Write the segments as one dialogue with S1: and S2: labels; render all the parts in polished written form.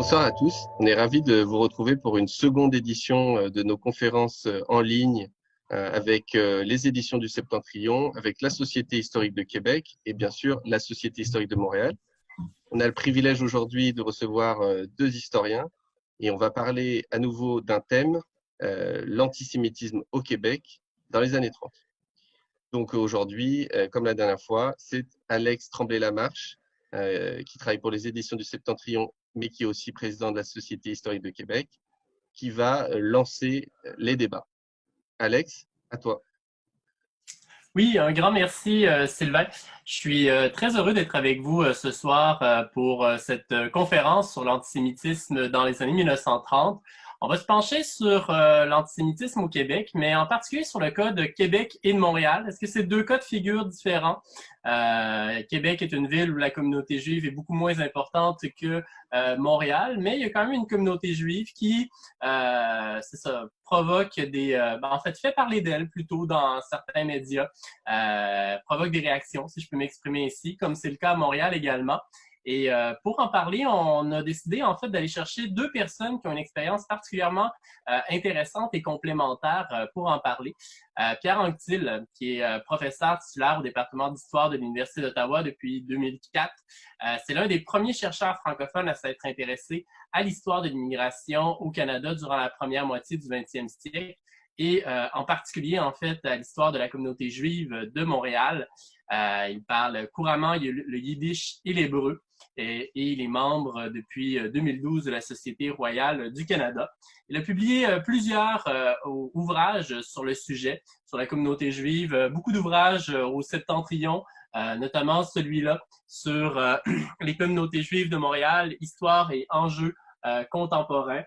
S1: Bonsoir à tous. On est ravis de vous retrouver pour une seconde édition de nos conférences en ligne avec les éditions du Septentrion, avec la Société historique de Québec et bien sûr la Société historique de Montréal. On a le privilège aujourd'hui de recevoir deux historiens et on va parler à nouveau d'un thème, l'antisémitisme au Québec dans les années 30. Donc aujourd'hui, comme la dernière fois, c'est Alex Tremblay-Lamarche qui travaille pour les éditions du Septentrion, mais qui est aussi président de la Société historique de Québec, qui va lancer les débats. Alex, à toi.
S2: Oui, un grand merci, Sylvain. Je suis très heureux d'être avec vous ce soir pour cette conférence sur l'antisémitisme dans les années 1930. On va se pencher sur l'antisémitisme au Québec, mais en particulier sur le cas de Québec et de Montréal. Est-ce que c'est deux cas de figure différents? Québec est une ville où la communauté juive est beaucoup moins importante que Montréal, mais il y a quand même une communauté juive qui, c'est ça, provoque en fait, fait parler d'elle plutôt dans certains médias, provoque des réactions, si je peux m'exprimer ici, comme c'est le cas à Montréal également. Et pour en parler, on a décidé en fait d'aller chercher deux personnes qui ont une expérience particulièrement intéressante et complémentaire pour en parler. Pierre Anctil, qui est professeur titulaire au département d'histoire de l'Université d'Ottawa depuis 2004. C'est l'un des premiers chercheurs francophones à s'être intéressé à l'histoire de l'immigration au Canada durant la première moitié du 20e siècle et en particulier, en fait, à l'histoire de la communauté juive de Montréal. Il parle couramment le yiddish et l'hébreu et il est membre depuis 2012 de la Société royale du Canada. Il a publié plusieurs ouvrages sur le sujet, sur la communauté juive, beaucoup d'ouvrages au Septentrion, notamment celui-là sur les communautés juives de Montréal, histoire et enjeux contemporains.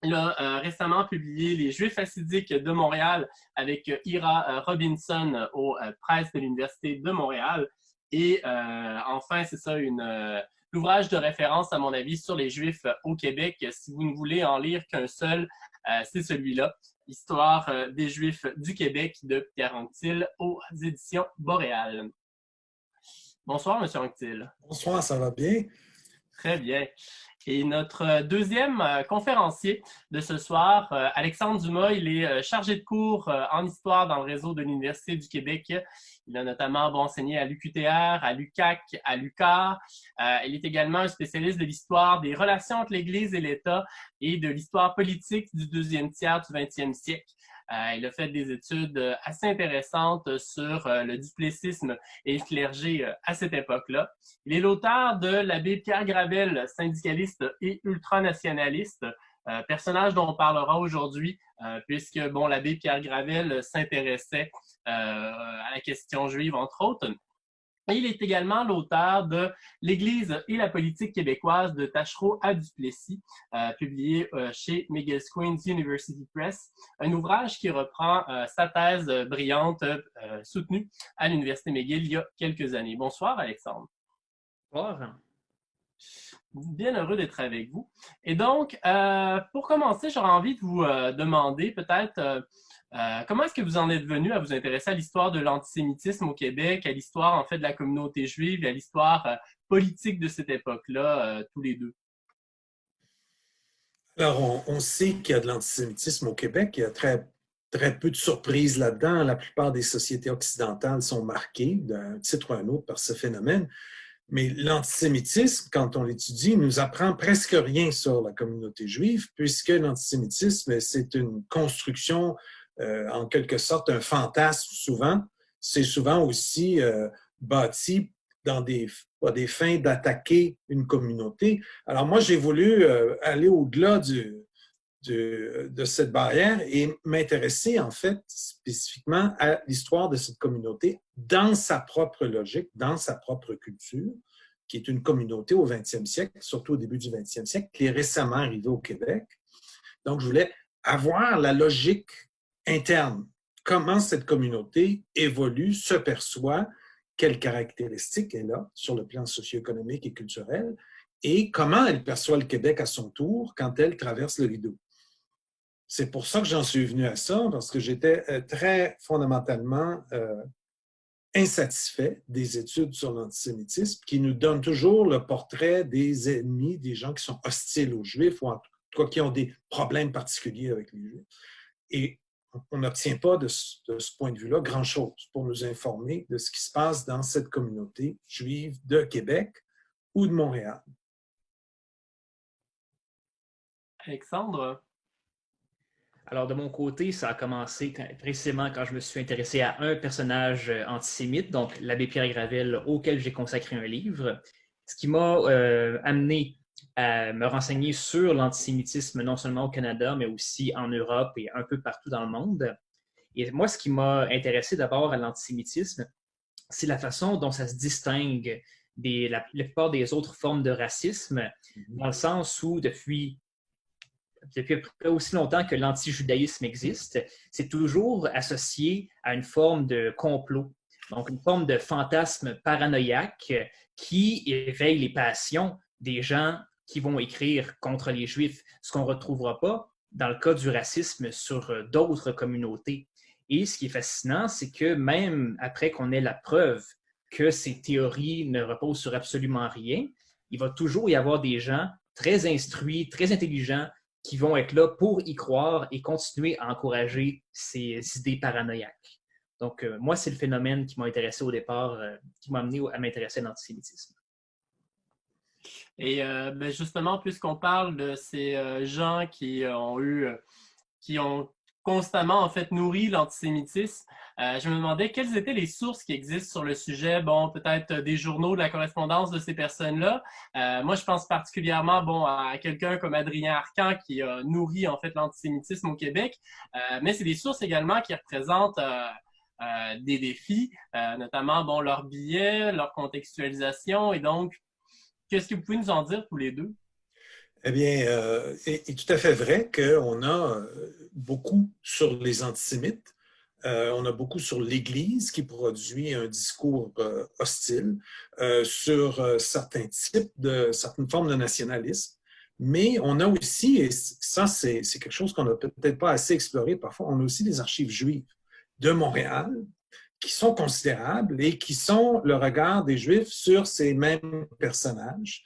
S2: Il a récemment publié Les Juifs hassidiques de Montréal avec Ira Robinson aux presses de l'Université de Montréal. Et enfin, c'est ça, l'ouvrage de référence, à mon avis, sur les Juifs au Québec. Si vous ne voulez en lire qu'un seul, c'est celui-là, Histoire des Juifs du Québec de Pierre Anctil aux éditions Boréal. Bonsoir, M. Anctil.
S3: Bonsoir, ça va bien?
S2: Très bien. Et notre deuxième conférencier de ce soir, Alexandre Dumas, il est chargé de cours en histoire dans le réseau de l'Université du Québec. Il a notamment enseigné à l'UQTR, à l'UQAC, à l'UQAR. Il est également un spécialiste de l'histoire des relations entre l'Église et l'État et de l'histoire politique du deuxième tiers du 20e siècle. Il a fait des études assez intéressantes sur le duplessisme et le clergé à cette époque-là. Il est l'auteur de l'abbé Pierre Gravel, syndicaliste et ultranationaliste, personnage dont on parlera aujourd'hui, puisque bon, l'abbé Pierre Gravel s'intéressait à la question juive, entre autres. Et il est également l'auteur de L'Église et la politique québécoise de Taschereau à Duplessis, publié chez McGill Queen's University Press, un ouvrage qui reprend sa thèse brillante soutenue à l'Université McGill il y a quelques années. Bonsoir, Alexandre.
S4: Bonsoir.
S2: Bien heureux d'être avec vous. Et donc, pour commencer, j'aurais envie de vous demander peut-être comment est-ce que vous en êtes venu à vous intéresser à l'histoire de l'antisémitisme au Québec, à l'histoire en fait de la communauté juive et à l'histoire politique de cette époque-là, tous les deux?
S3: Alors, on sait qu'il y a de l'antisémitisme au Québec. Il y a très peu de surprises là-dedans. La plupart des sociétés occidentales sont marquées d'un titre ou un autre par ce phénomène. Mais l'antisémitisme, quand on l'étudie, nous apprend presque rien sur la communauté juive, puisque l'antisémitisme, c'est une construction, en quelque sorte, un fantasme souvent. C'est souvent aussi bâti dans des fins d'attaquer une communauté. Alors moi, j'ai voulu aller au-delà de cette barrière et m'intéresser en fait spécifiquement à l'histoire de cette communauté dans sa propre logique, dans sa propre culture, qui est une communauté au 20e siècle, surtout au début du 20e siècle, qui est récemment arrivée au Québec. Donc, je voulais avoir la logique interne, comment cette communauté évolue, se perçoit, quelles caractéristiques elle a sur le plan socio-économique et culturel, et comment elle perçoit le Québec à son tour quand elle traverse le rideau. C'est pour ça que j'en suis venu à ça, parce que j'étais très fondamentalement insatisfaits des études sur l'antisémitisme, qui nous donnent toujours le portrait des ennemis, des gens qui sont hostiles aux Juifs ou en tout cas qui ont des problèmes particuliers avec les Juifs. Et on n'obtient pas de ce point de vue-là grand-chose pour nous informer de ce qui se passe dans cette communauté juive de Québec ou de Montréal.
S2: Alexandre?
S4: Alors, de mon côté, ça a commencé précisément quand je me suis intéressé à un personnage antisémite, donc l'abbé Pierre Gravel, auquel j'ai consacré un livre, ce qui m'a amené à me renseigner sur l'antisémitisme, non seulement au Canada, mais aussi en Europe et un peu partout dans le monde. Et moi, ce qui m'a intéressé d'abord à l'antisémitisme, c'est la façon dont ça se distingue la plupart des autres formes de racisme, dans le sens où depuis à peu près aussi longtemps que l'antijudaïsme existe, c'est toujours associé à une forme de complot, donc une forme de fantasme paranoïaque qui éveille les passions des gens qui vont écrire contre les Juifs, ce qu'on ne retrouvera pas dans le cas du racisme sur d'autres communautés. Et ce qui est fascinant, c'est que même après qu'on ait la preuve que ces théories ne reposent sur absolument rien, il va toujours y avoir des gens très instruits, très intelligents, qui vont être là pour y croire et continuer à encourager ces idées paranoïaques. Donc, moi, c'est le phénomène qui m'a intéressé au départ, qui m'a amené à m'intéresser à l'antisémitisme.
S2: Et justement, puisqu'on parle de ces gens qui ont constamment en fait nourri l'antisémitisme, je me demandais quelles étaient les sources qui existent sur le sujet. Bon, peut-être des journaux, de la correspondance de ces personnes-là. Moi, je pense particulièrement à quelqu'un comme Adrien Arcan qui a nourri en fait l'antisémitisme au Québec. Mais c'est des sources également qui représentent des défis, notamment leurs billets, leur contextualisation. Et donc, qu'est-ce que vous pouvez nous en dire tous les deux?
S3: Eh bien, est tout à fait vrai qu'on a beaucoup sur les antisémites. On a beaucoup sur l'Église qui produit un discours hostile sur certaines formes de nationalisme. Mais on a aussi, et ça c'est quelque chose qu'on n'a peut-être pas assez exploré parfois, on a aussi des archives juives de Montréal qui sont considérables et qui sont le regard des Juifs sur ces mêmes personnages.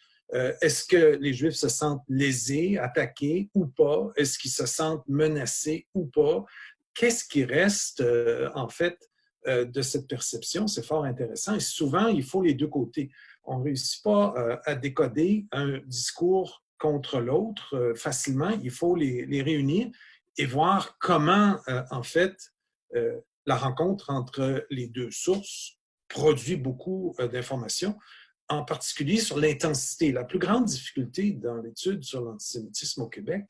S3: Est-ce que les Juifs se sentent lésés, attaqués ou pas? Est-ce qu'ils se sentent menacés ou pas? Qu'est-ce qui reste, en fait, de cette perception? C'est fort intéressant. Et souvent, il faut les deux côtés. On ne réussit pas à décoder un discours contre l'autre facilement. Il faut les réunir et voir comment, en fait, la rencontre entre les deux sources produit beaucoup d'informations, en particulier sur l'intensité. La plus grande difficulté dans l'étude sur l'antisémitisme au Québec,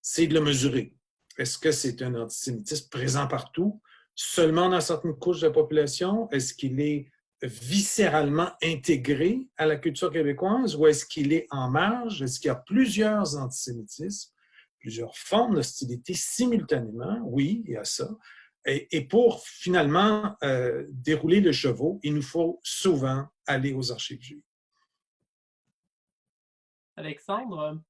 S3: c'est de le mesurer. Est-ce que c'est un antisémitisme présent partout, seulement dans certaines couches de la population? Est-ce qu'il est viscéralement intégré à la culture québécoise ou est-ce qu'il est en marge? Est-ce qu'il y a plusieurs antisémitismes, plusieurs formes d'hostilité simultanément? Oui, il y a ça. Et pour finalement dérouler le chevaux, il nous faut souvent aller aux archives juives.
S2: Alexandre?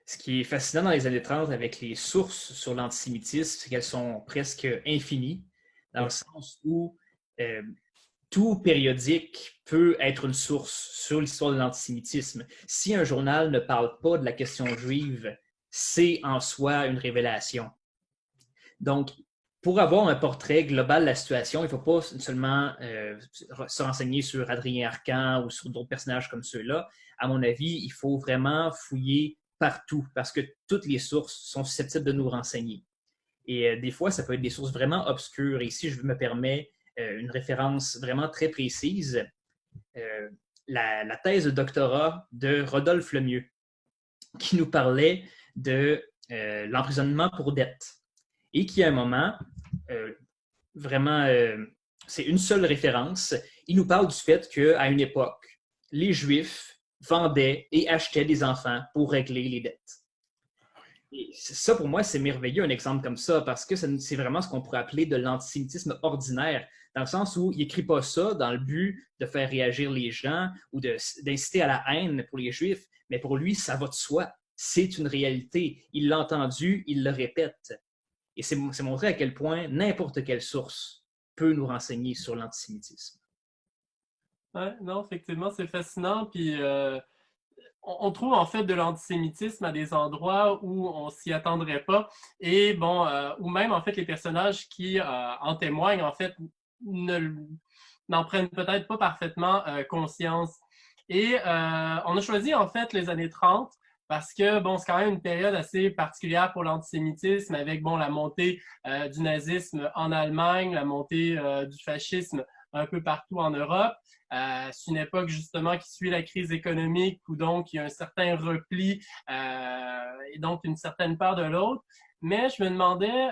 S4: Ce qui est fascinant dans les années 30 avec les sources sur l'antisémitisme, c'est qu'elles sont presque infinies, dans le sens où tout périodique peut être une source sur l'histoire de l'antisémitisme. Si un journal ne parle pas de la question juive, c'est en soi une révélation. Donc, pour avoir un portrait global de la situation, il ne faut pas seulement se renseigner sur Adrien Arcan ou sur d'autres personnages comme ceux-là. À mon avis, il faut vraiment fouiller partout parce que toutes les sources sont susceptibles de nous renseigner. Et des fois, ça peut être des sources vraiment obscures. Et ici, je me permets une référence vraiment très précise. La thèse de doctorat de Rodolphe Lemieux qui nous parlait de l'emprisonnement pour dette. Et qui, à un moment, c'est une seule référence. Il nous parle du fait qu'à une époque, les Juifs vendaient et achetaient des enfants pour régler les dettes. Et ça, pour moi, c'est merveilleux, un exemple comme ça, parce que c'est vraiment ce qu'on pourrait appeler de l'antisémitisme ordinaire, dans le sens où il n'écrit pas ça dans le but de faire réagir les gens ou d'inciter à la haine pour les Juifs, mais pour lui, ça va de soi. C'est une réalité. Il l'a entendu, il le répète. Et c'est montrer à quel point n'importe quelle source peut nous renseigner sur l'antisémitisme?
S2: Ouais, non, effectivement, c'est fascinant. Puis on trouve en fait de l'antisémitisme à des endroits où on s'y attendrait pas. Et bon, ou même en fait les personnages qui en témoignent en fait n'en prennent peut-être pas parfaitement conscience. Et on a choisi en fait les années 30 parce que bon, c'est quand même une période assez particulière pour l'antisémitisme avec bon la montée du nazisme en Allemagne, la montée du fascisme un peu partout en Europe. C'est une époque justement qui suit la crise économique où donc il y a un certain repli et donc une certaine peur de l'autre. Mais je me demandais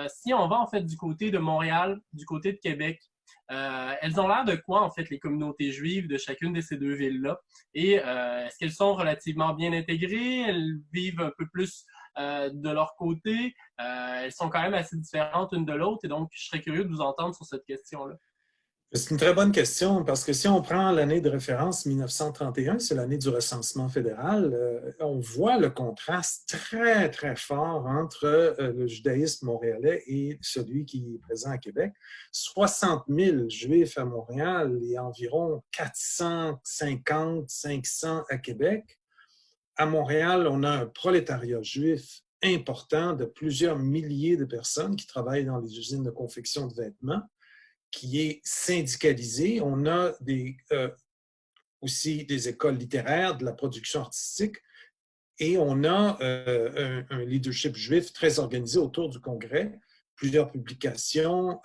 S2: si on va en fait du côté de Montréal, du côté de Québec, elles ont l'air de quoi en fait les communautés juives de chacune de ces deux villes-là? Et est-ce qu'elles sont relativement bien intégrées? Elles vivent un peu plus de leur côté? Elles sont quand même assez différentes l'une de l'autre et donc je serais curieux de vous entendre sur cette question-là.
S3: C'est une très bonne question parce que si on prend l'année de référence 1931, c'est l'année du recensement fédéral, on voit le contraste très, très fort entre le judaïsme montréalais et celui qui est présent à Québec. 60 000 juifs à Montréal et environ 450, 500 à Québec. À Montréal, on a un prolétariat juif important de plusieurs milliers de personnes qui travaillent dans les usines de confection de vêtements, qui est syndicalisé. On a aussi des écoles littéraires, de la production artistique, et on a un leadership juif très organisé autour du Congrès, plusieurs publications,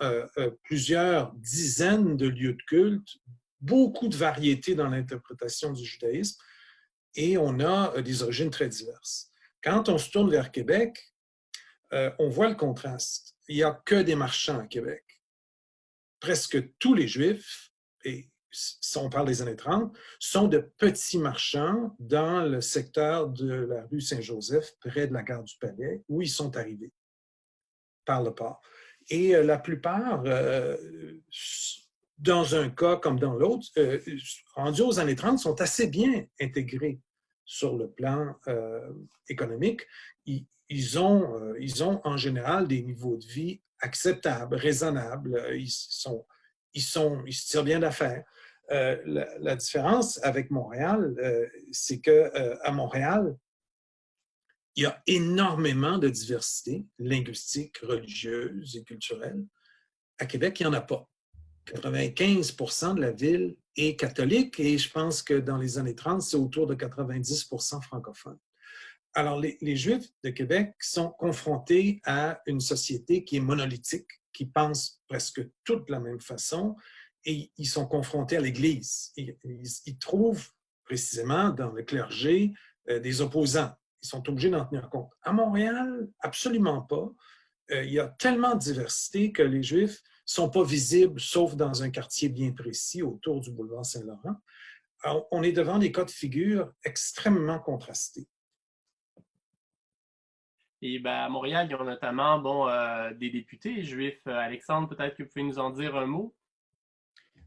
S3: plusieurs dizaines de lieux de culte, beaucoup de variétés dans l'interprétation du judaïsme, et on a des origines très diverses. Quand on se tourne vers Québec, on voit le contraste. Il n'y a que des marchands à Québec. Presque tous les Juifs, et si on parle des années 30, sont de petits marchands dans le secteur de la rue Saint-Joseph, près de la gare du Palais, où ils sont arrivés par le port. Et la plupart, dans un cas comme dans l'autre, rendus aux années 30, sont assez bien intégrés sur le plan économique. Ils ont en général des niveaux de vie acceptables, raisonnables. Ils se tirent bien d'affaire. La différence avec Montréal, c'est qu'à Montréal, il y a énormément de diversité linguistique, religieuse et culturelle. À Québec, il n'y en a pas. 95% de la ville est catholique et je pense que dans les années 30, c'est autour de 90% francophone. Alors, les Juifs de Québec sont confrontés à une société qui est monolithique, qui pense presque toutes de la même façon, et ils sont confrontés à l'Église. Ils trouvent précisément dans le clergé des opposants. Ils sont obligés d'en tenir compte. À Montréal, absolument pas. Il y a tellement de diversité que les Juifs ne sont pas visibles, sauf dans un quartier bien précis autour du boulevard Saint-Laurent. Alors, on est devant des cas de figure extrêmement contrastés.
S2: Et ben, à Montréal, il y a notamment bon, des députés juifs. Alexandre, peut-être que vous pouvez nous en dire un mot?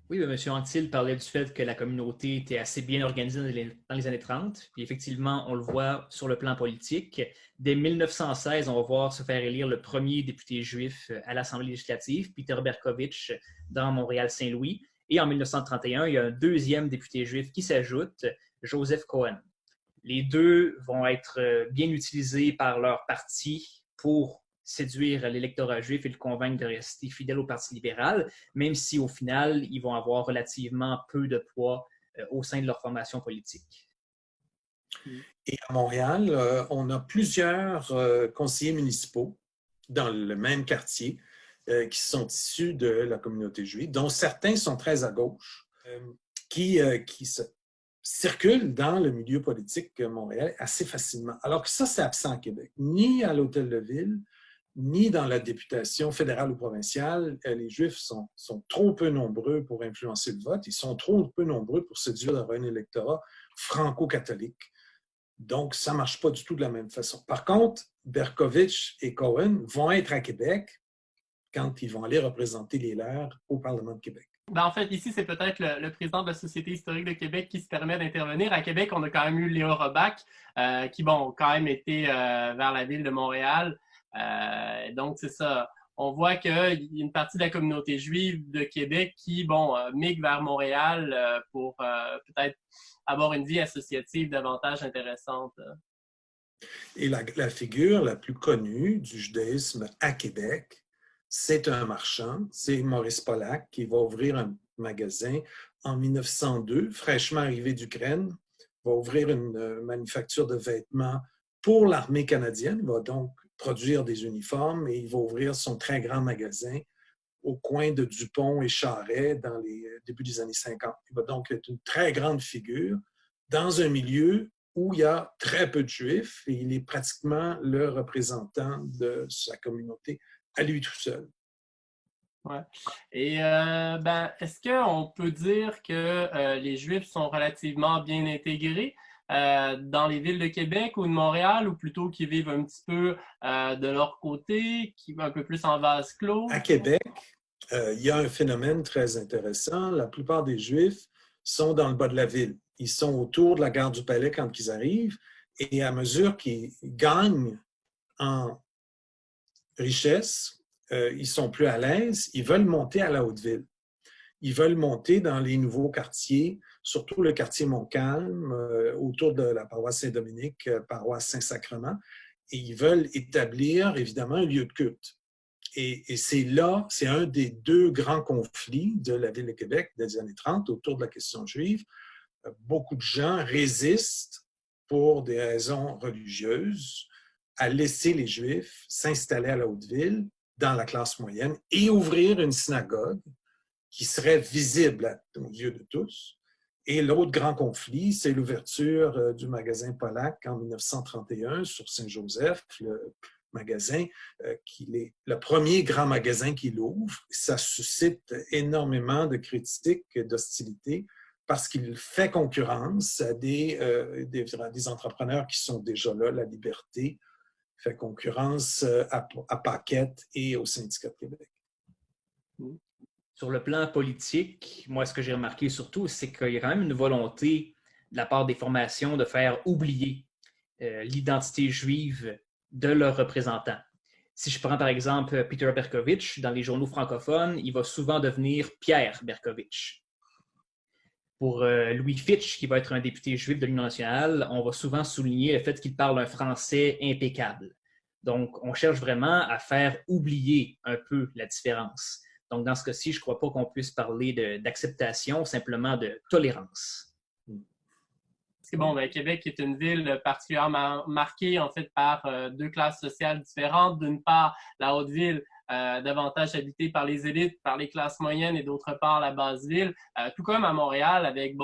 S4: Oui, M. Anctil parlait du fait que la communauté était assez bien organisée dans les années 30. Puis effectivement, on le voit sur le plan politique. Dès 1916, on va voir se faire élire le premier député juif à l'Assemblée législative, Peter Berkovitch, dans Montréal-Saint-Louis. Et en 1931, il y a un deuxième député juif qui s'ajoute, Joseph Cohen. Les deux vont être bien utilisés par leur parti pour séduire l'électorat juif et le convaincre de rester fidèle au Parti libéral, même si au final, ils vont avoir relativement peu de poids au sein de leur formation politique.
S3: Et à Montréal, on a plusieurs conseillers municipaux dans le même quartier qui sont issus de la communauté juive, dont certains sont très à gauche, qui circulent dans le milieu politique montréalais assez facilement. Alors que ça, c'est absent à Québec. Ni à l'Hôtel de Ville, ni dans la députation fédérale ou provinciale, les Juifs sont trop peu nombreux pour influencer le vote. Ils sont trop peu nombreux pour séduire vers un électorat franco-catholique. Donc, ça ne marche pas du tout de la même façon. Par contre, Berkovitch et Cohen vont être à Québec quand ils vont aller représenter les leurs au Parlement de Québec.
S2: Ben, en fait, ici, c'est peut-être le président de la Société historique de Québec qui se permet d'intervenir. À Québec, on a quand même eu Léon Robach, qui, bon, quand même été vers la ville de Montréal. Donc, c'est ça. on voit qu'il y a une partie de la communauté juive de Québec qui, migre vers Montréal pour peut-être avoir une vie associative davantage intéressante.
S3: Et la figure la plus connue du judaïsme à Québec, c'est un marchand, c'est Maurice Pollack, qui va ouvrir un magasin en 1902, fraîchement arrivé d'Ukraine, va ouvrir une manufacture de vêtements pour l'armée canadienne. Il va donc produire des uniformes et il va ouvrir son très grand magasin au coin de Dupont et Charret dans les débuts des années 50. Il va donc être une très grande figure dans un milieu où il y a très peu de Juifs et il est pratiquement le représentant de sa communauté à lui tout seul.
S2: Ouais. Et est-ce qu'on peut dire que les Juifs sont relativement bien intégrés dans les villes de Québec ou de Montréal, ou plutôt qu'ils vivent un petit peu de leur côté, qui vivent un peu plus en vase clos?
S3: À Québec, il y a un phénomène très intéressant. La plupart des Juifs sont dans le bas de la ville. Ils sont autour de la gare du Palais quand ils arrivent et à mesure qu'ils gagnent en richesse, ils sont plus à l'aise, ils veulent monter à la Haute-Ville. Ils veulent monter dans les nouveaux quartiers, surtout le quartier Montcalm, autour de la paroisse Saint-Dominique, paroisse Saint-Sacrement, et ils veulent établir évidemment un lieu de culte. Et c'est là, c'est un des deux grands conflits de la ville de Québec des années 30 autour de la question juive. Beaucoup de gens résistent pour des raisons religieuses à laisser les Juifs s'installer à la Haute-Ville, dans la classe moyenne, et ouvrir une synagogue qui serait visible aux yeux de tous. Et l'autre grand conflit, c'est l'ouverture du magasin Pollack en 1931 sur Saint-Joseph, le magasin qui est le premier grand magasin qu'il ouvre. Ça suscite énormément de critiques et d'hostilité parce qu'il fait concurrence à des entrepreneurs qui sont déjà là, la Liberté, fait concurrence à Paquette et au Syndicat de Québec.
S4: Sur le plan politique, moi, ce que j'ai remarqué surtout, c'est qu'il y a quand même une volonté de la part des formations de faire oublier l'identité juive de leurs représentants. Si je prends par exemple Peter Berkovitch, dans les journaux francophones, il va souvent devenir Pierre Berkovitch. Pour Louis Fitch, qui va être un député juif de l'Union nationale, on va souvent souligner le fait qu'il parle un français impeccable. Donc, on cherche vraiment à faire oublier un peu la différence. Donc, dans ce cas-ci, je ne crois pas qu'on puisse parler d'acceptation, simplement de tolérance.
S2: Québec est une ville particulièrement marquée en fait par deux classes sociales différentes. D'une part, la Haute-Ville, davantage habitée par les élites, par les classes moyennes, et d'autre part, la basse-ville, tout comme à Montréal, avec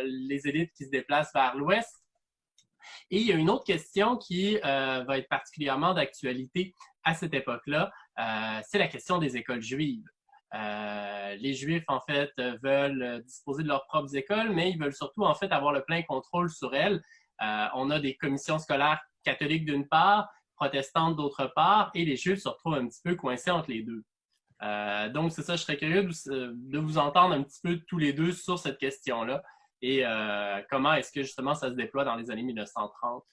S2: les élites qui se déplacent vers l'ouest. Et il y a une autre question qui va être particulièrement d'actualité à cette époque-là, c'est la question des écoles juives. Les Juifs, en fait, veulent disposer de leurs propres écoles, mais ils veulent surtout, en fait, avoir le plein contrôle sur elles. On a des commissions scolaires catholiques d'une part, protestantes d'autre part, et les Juifs se retrouvent un petit peu coincés entre les deux. Donc, c'est ça, je serais curieux de vous entendre un petit peu tous les deux sur cette question-là et comment est-ce que, justement, ça se déploie dans les années 1930.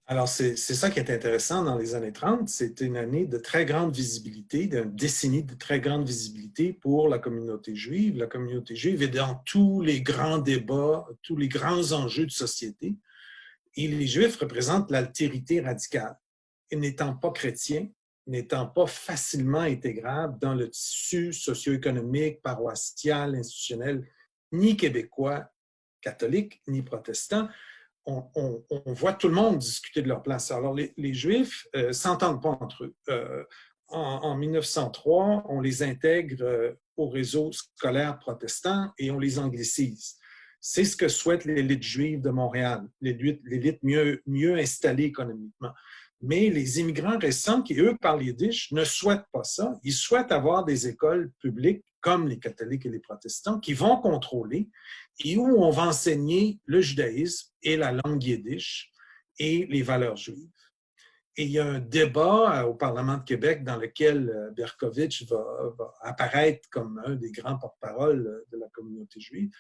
S3: Alors, c'est ça qui est intéressant dans les années 30. C'est une année de très grande visibilité, d'une décennie de très grande visibilité pour la communauté juive. La communauté juive est dans tous les grands débats, tous les grands enjeux de société. Et les Juifs représentent l'altérité radicale. Et n'étant pas chrétiens, n'étant pas facilement intégrables dans le tissu socio-économique, paroissial, institutionnel, ni québécois catholique, ni protestant, on voit tout le monde discuter de leur place. Alors, les Juifs ne s'entendent pas entre eux. En 1903, on les intègre au réseau scolaire protestant et on les anglicise. C'est ce que souhaite l'élite juive de Montréal, l'élite mieux installée économiquement. Mais les immigrants récents qui, eux, parlent yiddish, ne souhaitent pas ça. Ils souhaitent avoir des écoles publiques, comme les catholiques et les protestants, qui vont contrôler et où on va enseigner le judaïsme et la langue yiddish et les valeurs juives. Et il y a un débat au Parlement de Québec dans lequel Berkovitch va apparaître comme un des grands porte-parole de la communauté juive.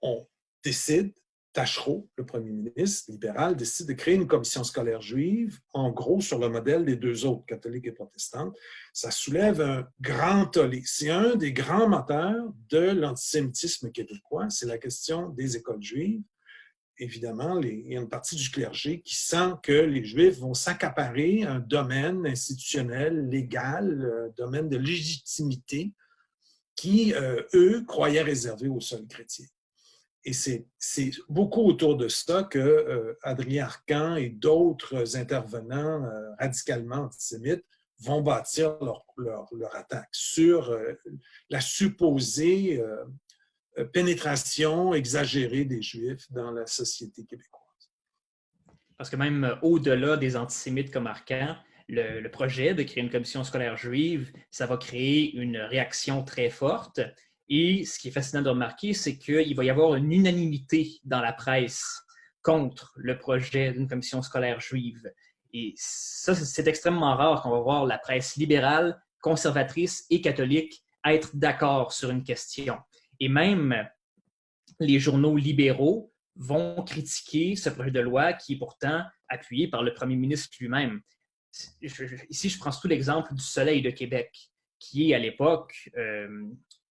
S3: On décide Taschereau, le premier ministre libéral, décide de créer une commission scolaire juive, en gros sur le modèle des deux autres, catholiques et protestantes. Ça soulève un grand tollé. C'est un des grands moteurs de l'antisémitisme québécois, c'est la question des écoles juives. Évidemment, il y a une partie du clergé qui sent que les Juifs vont s'accaparer un domaine institutionnel, légal, un domaine de légitimité qui, eux, croyaient réservé aux seuls chrétiens. Et c'est beaucoup autour de ça que Adrien Arcan et d'autres intervenants radicalement antisémites vont bâtir leur attaque sur la supposée pénétration exagérée des Juifs dans la société québécoise.
S4: Parce que même au-delà des antisémites comme Arcan, le projet de créer une commission scolaire juive, ça va créer une réaction très forte. Et ce qui est fascinant de remarquer, c'est qu'il va y avoir une unanimité dans la presse contre le projet d'une commission scolaire juive. Et ça, c'est extrêmement rare qu'on va voir la presse libérale, conservatrice et catholique être d'accord sur une question. Et même les journaux libéraux vont critiquer ce projet de loi qui est pourtant appuyé par le premier ministre lui-même. Ici, je prends surtout l'exemple du Soleil de Québec, qui est à l'époque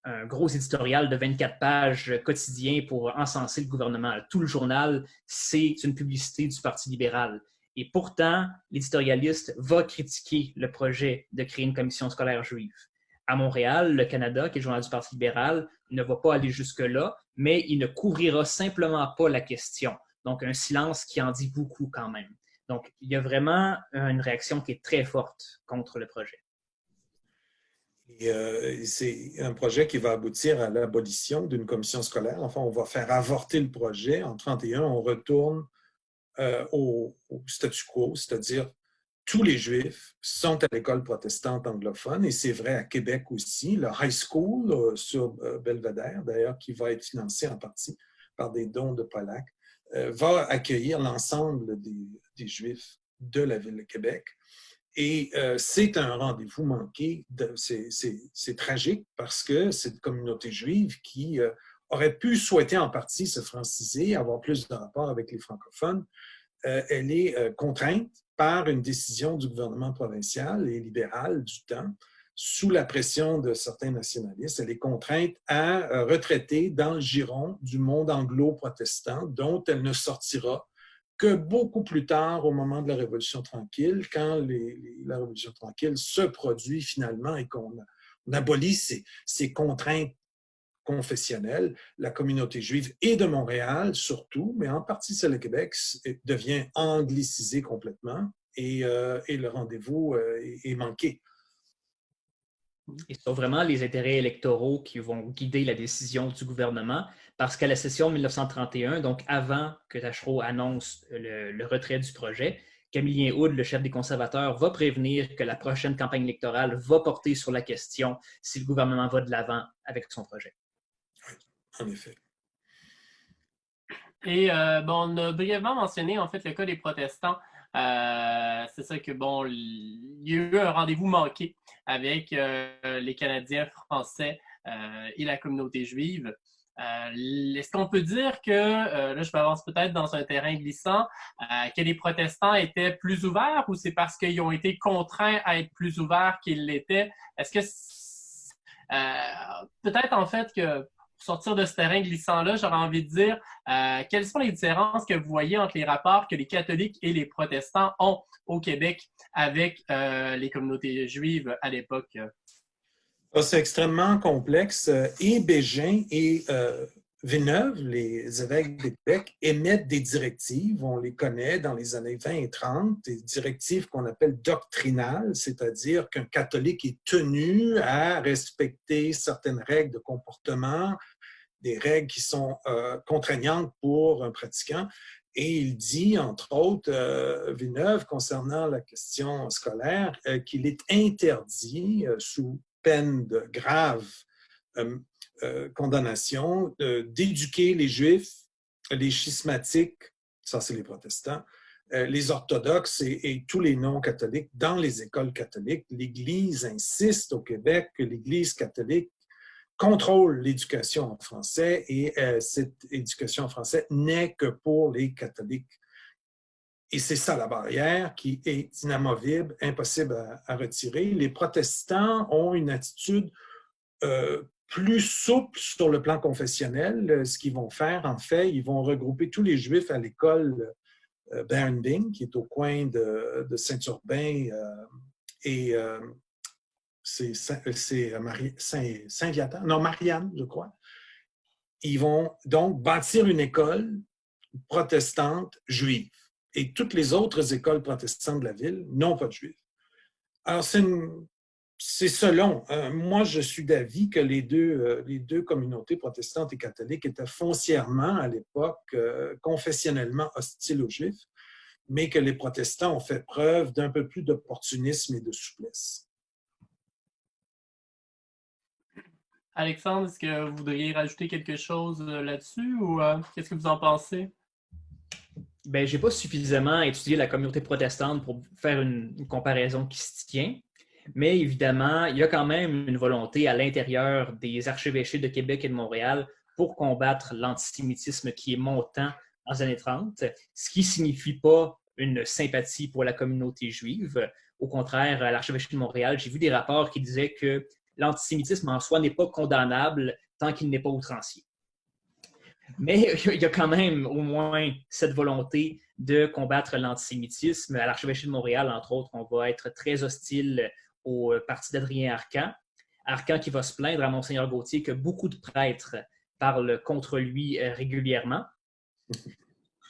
S4: un gros éditorial de 24 pages quotidien pour encenser le gouvernement. Tout le journal, c'est une publicité du Parti libéral. Et pourtant, l'éditorialiste va critiquer le projet de créer une commission scolaire juive. À Montréal, le Canada, qui est le journal du Parti libéral, ne va pas aller jusque-là, mais il ne couvrira simplement pas la question. Donc, un silence qui en dit beaucoup quand même. Donc, il y a vraiment une réaction qui est très forte contre le projet.
S3: C'est un projet qui va aboutir à l'abolition d'une commission scolaire. Enfin, on va faire avorter le projet. En 1931, on retourne au statu quo, c'est-à-dire tous les Juifs sont à l'école protestante anglophone, et c'est vrai à Québec aussi. Le high school sur Belvedere, d'ailleurs, qui va être financé en partie par des dons de Pollack, va accueillir l'ensemble des Juifs de la ville de Québec. Et c'est un rendez-vous manqué. C'est tragique parce que c'est une communauté juive qui aurait pu souhaiter en partie se franciser, avoir plus de rapport avec les francophones. Elle est contrainte par une décision du gouvernement provincial et libéral du temps, sous la pression de certains nationalistes. Elle est contrainte à retraiter dans le giron du monde anglo-protestant, dont elle ne sortira que beaucoup plus tard, au moment de la Révolution tranquille, quand la Révolution tranquille se produit finalement et qu'on abolit ces contraintes confessionnelles, la communauté juive et de Montréal surtout, mais en partie celle de Québec, devient anglicisée complètement et le rendez-vous est manqué.
S4: Et ce sont vraiment les intérêts électoraux qui vont guider la décision du gouvernement, parce qu'à la session de 1931, donc avant que Taschereau annonce le retrait du projet, Camillien Hood, le chef des conservateurs, va prévenir que la prochaine campagne électorale va porter sur la question si le gouvernement va de l'avant avec son projet.
S3: Oui, en effet.
S2: Et on a brièvement mentionné en fait le cas des protestants. C'est ça que il y a eu un rendez-vous manqué avec les Canadiens français et la communauté juive. Est-ce qu'on peut dire que, là je m'avance peut-être dans un terrain glissant, que les protestants étaient plus ouverts, ou c'est parce qu'ils ont été contraints à être plus ouverts qu'ils l'étaient? Est-ce que peut-être en fait que pour sortir de ce terrain glissant-là, j'aurais envie de dire quelles sont les différences que vous voyez entre les rapports que les catholiques et les protestants ont au Québec avec les communautés juives à l'époque?
S3: C'est extrêmement complexe. Et Bégin et Villeneuve, les évêques de Québec, émettent des directives, on les connaît dans les années 20 et 30, des directives qu'on appelle doctrinales, c'est-à-dire qu'un catholique est tenu à respecter certaines règles de comportement, des règles qui sont contraignantes pour un pratiquant. Et il dit, entre autres, Villeneuve, concernant la question scolaire, qu'il est interdit, sous peine de grave condamnation, d'éduquer les Juifs, les schismatiques, ça c'est les protestants, les orthodoxes et tous les non-catholiques dans les écoles catholiques. L'Église insiste au Québec que l'Église catholique contrôle l'éducation en français et cette éducation en français n'est que pour les catholiques. Et c'est ça la barrière qui est inamovible, impossible à retirer. Les protestants ont une attitude plus souple sur le plan confessionnel. Ce qu'ils vont faire, en fait, ils vont regrouper tous les Juifs à l'école Barending, qui est au coin de Saint-Urbain et c'est Saint-Viateur, non, Marianne, je crois. Ils vont donc bâtir une école protestante juive. Et toutes les autres écoles protestantes de la ville n'ont pas de juifs. Alors, c'est selon. Moi, je suis d'avis que les deux communautés protestantes et catholiques étaient foncièrement, à l'époque, confessionnellement hostiles aux Juifs, mais que les protestants ont fait preuve d'un peu plus d'opportunisme et de souplesse.
S2: Alexandre, est-ce que vous voudriez rajouter quelque chose là-dessus ou qu'est-ce que vous en pensez?
S4: Ben, je n'ai pas suffisamment étudié la communauté protestante pour faire une comparaison qui se tient, mais évidemment, il y a quand même une volonté à l'intérieur des archevêchés de Québec et de Montréal pour combattre l'antisémitisme qui est montant dans les années 30, ce qui ne signifie pas une sympathie pour la communauté juive. Au contraire, à l'archevêché de Montréal, j'ai vu des rapports qui disaient que l'antisémitisme en soi n'est pas condamnable tant qu'il n'est pas outrancier. Mais il y a quand même au moins cette volonté de combattre l'antisémitisme. À l'archevêché de Montréal, entre autres, on va être très hostile au parti d'Adrien Arcan. Arcan qui va se plaindre à Monseigneur Gauthier que beaucoup de prêtres parlent contre lui régulièrement.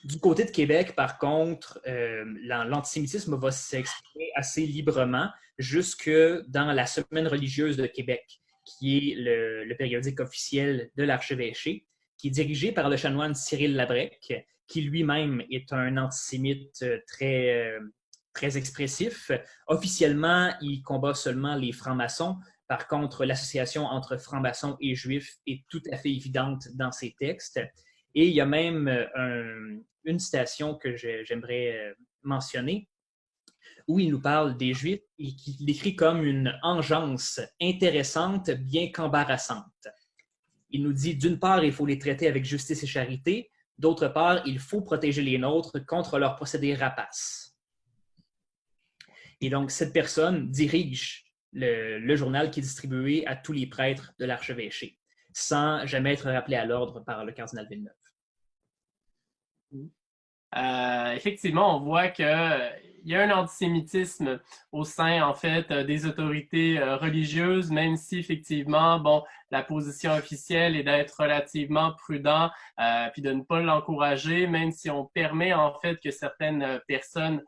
S4: Du côté de Québec, par contre, l'antisémitisme va s'exprimer assez librement jusque dans la Semaine religieuse de Québec, qui est le périodique officiel de l'archevêché, qui est dirigé par le chanoine Cyril Labrec, qui lui-même est un antisémite très expressif. Officiellement, il combat seulement les francs-maçons. Par contre, l'association entre francs-maçons et juifs est tout à fait évidente dans ses textes. Et il y a même une citation que j'aimerais mentionner, où il nous parle des Juifs et qui l'écrit comme une engeance intéressante, bien qu'embarrassante. Il nous dit, d'une part, il faut les traiter avec justice et charité, d'autre part, il faut protéger les nôtres contre leurs procédés rapaces. Et donc, cette personne dirige le journal qui est distribué à tous les prêtres de l'archevêché, sans jamais être rappelé à l'ordre par le cardinal Villeneuve.
S2: Effectivement, on voit qu'il y a un antisémitisme au sein, en fait, des autorités religieuses, même si, effectivement, bon, la position officielle est d'être relativement prudent, puis de ne pas l'encourager, même si on permet, en fait, que certaines personnes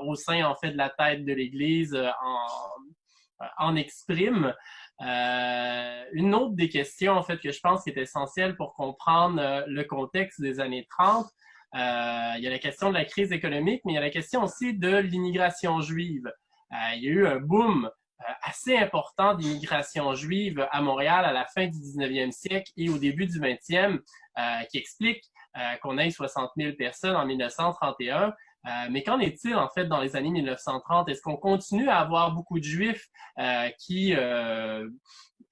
S2: au sein, en fait, de la tête de l'Église en expriment. Une autre des questions, en fait, que je pense qui est essentielle pour comprendre le contexte des années 30, il y a la question de la crise économique, mais il y a la question aussi de l'immigration juive. Il y a eu un boom assez important d'immigration juive à Montréal à la fin du 19e siècle et au début du 20e, qui explique qu'on ait 60 000 personnes en 1931. Mais qu'en est-il, en fait, dans les années 1930? Est-ce qu'on continue à avoir beaucoup de Juifs qui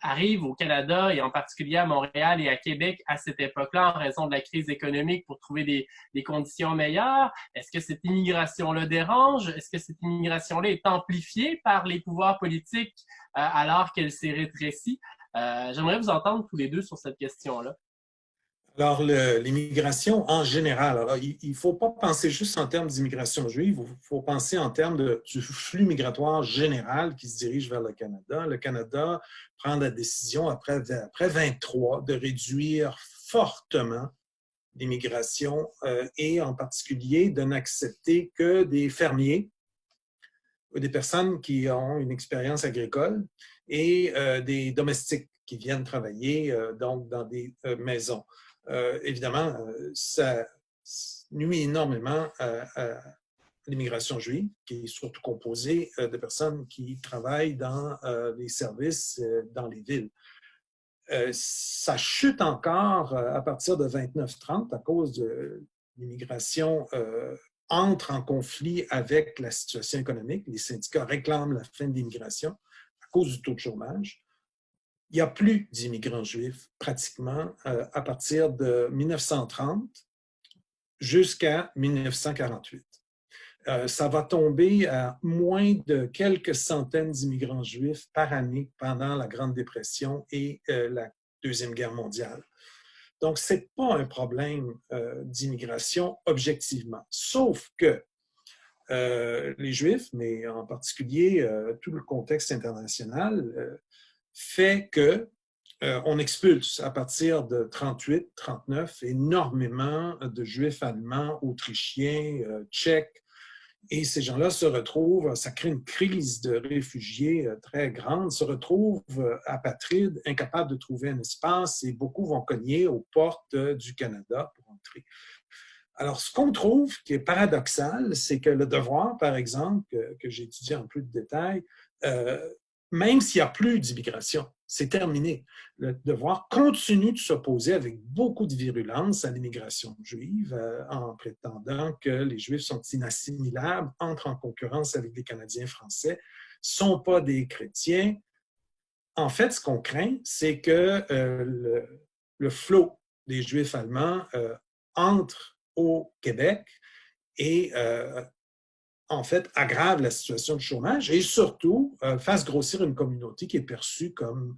S2: arrivent au Canada et en particulier à Montréal et à Québec à cette époque-là en raison de la crise économique pour trouver des conditions meilleures? Est-ce que cette immigration-là dérange? Est-ce que cette immigration-là est amplifiée par les pouvoirs politiques alors qu'elle s'est rétrécie? J'aimerais vous entendre tous les deux sur cette question-là.
S3: Alors, l'immigration en général, alors, il ne faut pas penser juste en termes d'immigration juive, il faut penser en termes du flux migratoire général qui se dirige vers le Canada. Le Canada prend la décision après 23 de réduire fortement l'immigration et en particulier de n'accepter que des fermiers ou des personnes qui ont une expérience agricole et des domestiques qui viennent travailler donc dans des maisons. Évidemment, ça nuit énormément à l'immigration juive, qui est surtout composée de personnes qui travaillent dans les services dans les villes. Ça chute encore à partir de 29-30 à cause de l'immigration entre en conflit avec la situation économique. Les syndicats réclament la fin de l'immigration à cause du taux de chômage. il n'y a plus d'immigrants juifs pratiquement à partir de 1930 jusqu'à 1948. Ça va tomber à moins de quelques centaines d'immigrants juifs par année pendant la Grande Dépression et la Deuxième Guerre mondiale. Donc, ce n'est pas un problème d'immigration objectivement, sauf que les Juifs, mais en particulier tout le contexte international, fait que on expulse à partir de 38-39 énormément de Juifs allemands, autrichiens, tchèques, et ces gens-là se retrouvent, ça crée une crise de réfugiés très grande, se retrouvent apatrides, incapables de trouver un espace, et beaucoup vont cogner aux portes du Canada pour entrer. Alors, ce qu'on trouve qui est paradoxal, c'est que le devoir, par exemple, que j'ai étudié en plus de détails, même s'il n'y a plus d'immigration, c'est terminé. Le devoir continue de s'opposer avec beaucoup de virulence à l'immigration juive en prétendant que les Juifs sont inassimilables, entrent en concurrence avec les Canadiens français, ne sont pas des chrétiens. En fait, ce qu'on craint, c'est que le flot des Juifs allemands entre au Québec et en fait, aggrave la situation de chômage et surtout fasse grossir une communauté qui est perçue comme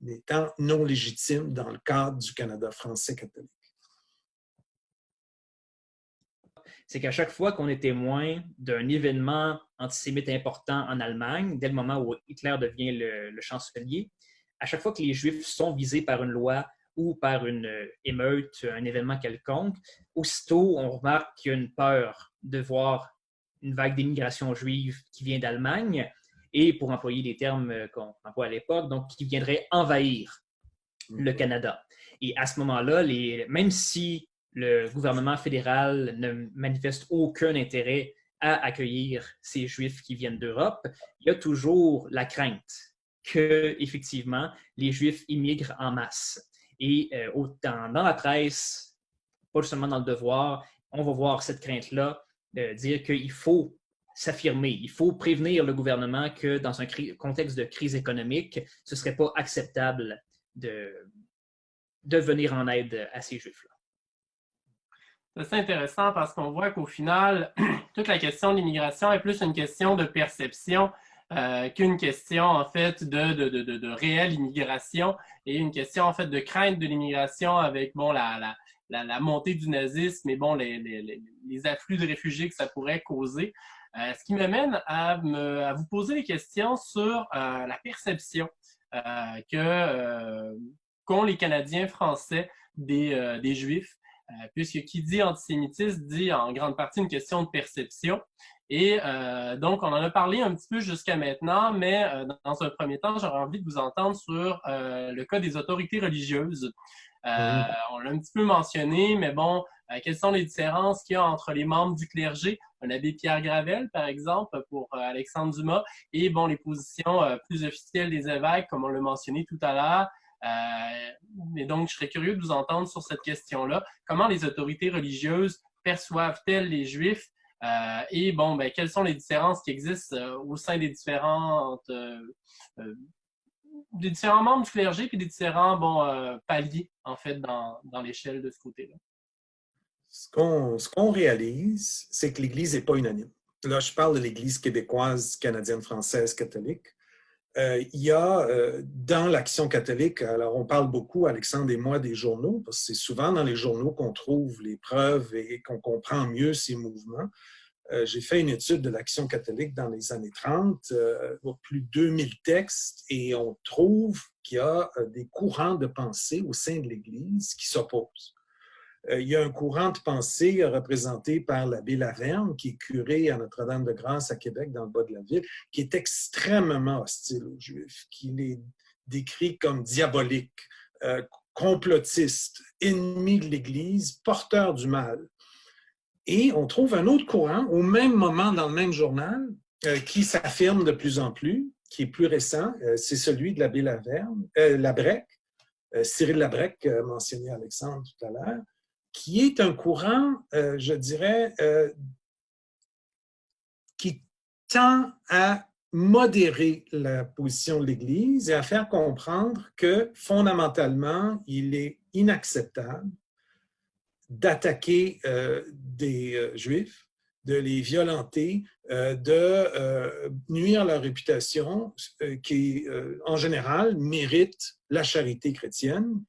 S3: étant non légitime dans le cadre du Canada français catholique.
S4: C'est qu'à chaque fois qu'on est témoin d'un événement antisémite important en Allemagne, dès le moment où Hitler devient le chancelier, à chaque fois que les Juifs sont visés par une loi ou par une émeute, un événement quelconque, aussitôt on remarque qu'il y a une peur de voir une vague d'immigration juive qui vient d'Allemagne et, pour employer les termes qu'on emploie à l'époque, donc qui viendrait envahir le Canada. Et à ce moment-là, même si le gouvernement fédéral ne manifeste aucun intérêt à accueillir ces Juifs qui viennent d'Europe, il y a toujours la crainte que, effectivement, les Juifs immigrent en masse. Et autant dans la presse, pas seulement dans le devoir, on va voir cette crainte-là dire qu'il faut s'affirmer, il faut prévenir le gouvernement que dans un contexte de crise économique, ce ne serait pas acceptable de venir en aide à ces Juifs-là.
S2: C'est intéressant parce qu'on voit qu'au final, toute la question de l'immigration est plus une question de perception qu'une question en fait de réelle immigration et une question en fait de crainte de l'immigration avec bon la montée du nazisme et bon les afflux de réfugiés que ça pourrait causer. Ce qui m'amène à vous poser des questions sur la perception qu'ont les Canadiens français des Juifs. Puisque qui dit antisémitisme dit en grande partie une question de perception. Et donc, on en a parlé un petit peu jusqu'à maintenant, mais dans un premier temps, j'aurais envie de vous entendre sur le cas des autorités religieuses. On l'a un petit peu mentionné, mais bon, quelles sont les différences qu'il y a entre les membres du clergé, un abbé Pierre Gravel, par exemple, pour Alexandre Dumas, et bon, les positions plus officielles des évêques, comme on l'a mentionné tout à l'heure. Et donc, je serais curieux de vous entendre sur cette question-là. Comment les autorités religieuses perçoivent-elles les Juifs? Et bon, ben, quelles sont les différences qui existent au sein des différents membres du clergé et des différents paliers, en fait, dans l'échelle de ce côté-là?
S3: Ce qu'on réalise, c'est que l'Église n'est pas unanime. Là, je parle de l'Église québécoise, canadienne, française, catholique. Il y a dans l'Action catholique, alors on parle beaucoup, Alexandre et moi, des journaux, parce que c'est souvent dans les journaux qu'on trouve les preuves et qu'on comprend mieux ces mouvements. J'ai fait une étude de l'Action catholique dans les années 30, plus de 2000 textes, et on trouve qu'il y a des courants de pensée au sein de l'Église qui s'opposent. Il y a un courant de pensée représenté par l'abbé Laverne, qui est curé à Notre-Dame-de-Grâce à Québec, dans le bas de la ville, qui est extrêmement hostile aux Juifs, qui les décrit comme diaboliques, complotistes, ennemis de l'Église, porteurs du mal. Et on trouve un autre courant, au même moment, dans le même journal, qui s'affirme de plus en plus, qui est plus récent, c'est celui de l'abbé Labrec, Cyril Labrec, mentionné Alexandre tout à l'heure, qui est un courant, je dirais, qui tend à modérer la position de l'Église et à faire comprendre que fondamentalement, il est inacceptable d'attaquer des Juifs, de les violenter, de nuire à leur réputation qui, en général, mérite la charité chrétienne.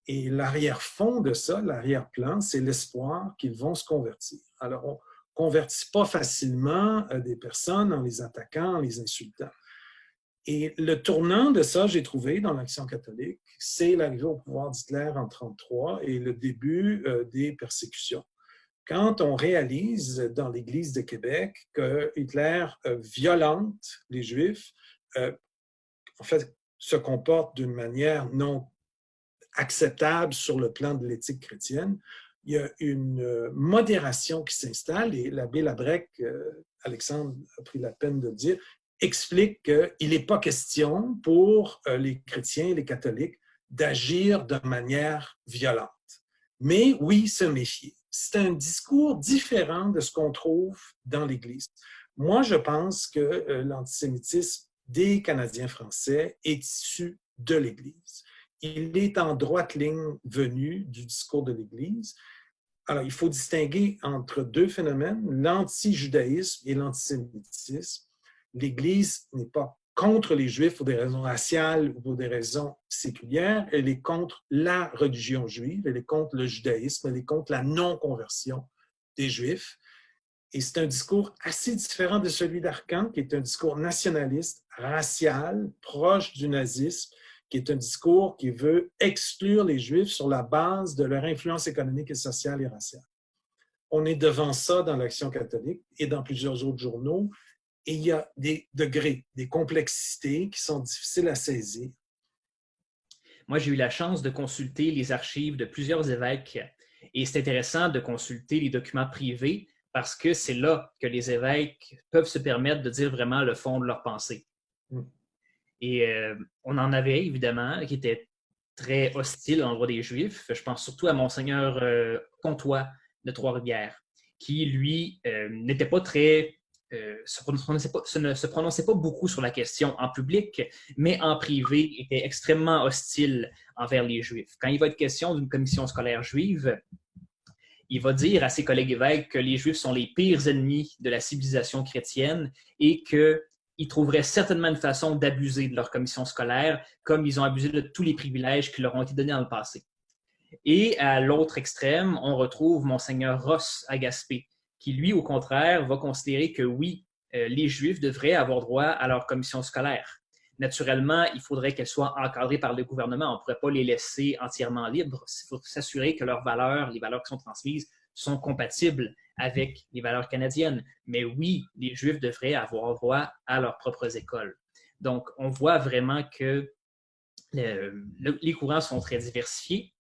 S3: Et l'arrière-fond de ça, l'arrière-plan, c'est l'espoir qu'ils vont se convertir. Alors, on ne convertit pas facilement des personnes en les attaquant, en les insultant. Et le tournant de ça, j'ai trouvé dans l'Action catholique, c'est l'arrivée au pouvoir d'Hitler en 1933 et le début des persécutions. Quand on réalise dans l'Église de Québec que Hitler violente les Juifs, en fait, se comporte d'une manière non acceptable sur le plan de l'éthique chrétienne, il y a une modération qui s'installe et l'abbé Labrec, Alexandre a pris la peine de le dire, explique qu'il n'est pas question pour les chrétiens et les catholiques d'agir de manière violente. Mais oui, se méfier. C'est un discours différent de ce qu'on trouve dans l'Église. Moi, je pense que l'antisémitisme des Canadiens français est issu de l'Église. Il est en droite ligne venu du discours de l'Église. Alors, il faut distinguer entre deux phénomènes, l'anti-judaïsme et l'antisémitisme. L'Église n'est pas contre les Juifs pour des raisons raciales ou pour des raisons séculières, elle est contre la religion juive, elle est contre le judaïsme, elle est contre la non-conversion des Juifs. Et c'est un discours assez différent de celui d'Arcan, qui est un discours nationaliste, racial, proche du nazisme, qui est un discours qui veut exclure les Juifs sur la base de leur influence économique et sociale et raciale. On est devant ça dans l'Action catholique et dans plusieurs autres journaux, et il y a des degrés, des complexités qui sont difficiles à saisir.
S4: Moi, j'ai eu la chance de consulter les archives de plusieurs évêques et c'est intéressant de consulter les documents privés parce que c'est là que les évêques peuvent se permettre de dire vraiment le fond de leur pensée. Et on en avait évidemment qui étaient très hostiles à l'endroit des Juifs. Je pense surtout à Monseigneur Comtois de Trois-Rivières, qui, lui, n'était pas très... ne se prononçait pas beaucoup sur la question en public, mais en privé était extrêmement hostile envers les Juifs. Quand il va être question d'une commission scolaire juive, il va dire à ses collègues évêques que les Juifs sont les pires ennemis de la civilisation chrétienne et qu'ils trouveraient certainement une façon d'abuser de leur commission scolaire, comme ils ont abusé de tous les privilèges qui leur ont été donnés dans le passé. Et à l'autre extrême, on retrouve Monseigneur Ross à Gaspé, qui, lui, au contraire, va considérer que oui, les Juifs devraient avoir droit à leur commission scolaire. Naturellement, il faudrait qu'elles soient encadrées par le gouvernement. On ne pourrait pas les laisser entièrement libres. Il faut s'assurer que leurs valeurs, les valeurs qui sont transmises, sont compatibles avec les valeurs canadiennes. Mais oui, les Juifs devraient avoir droit à leurs propres écoles. Donc, on voit vraiment que les courants sont très diversifiés.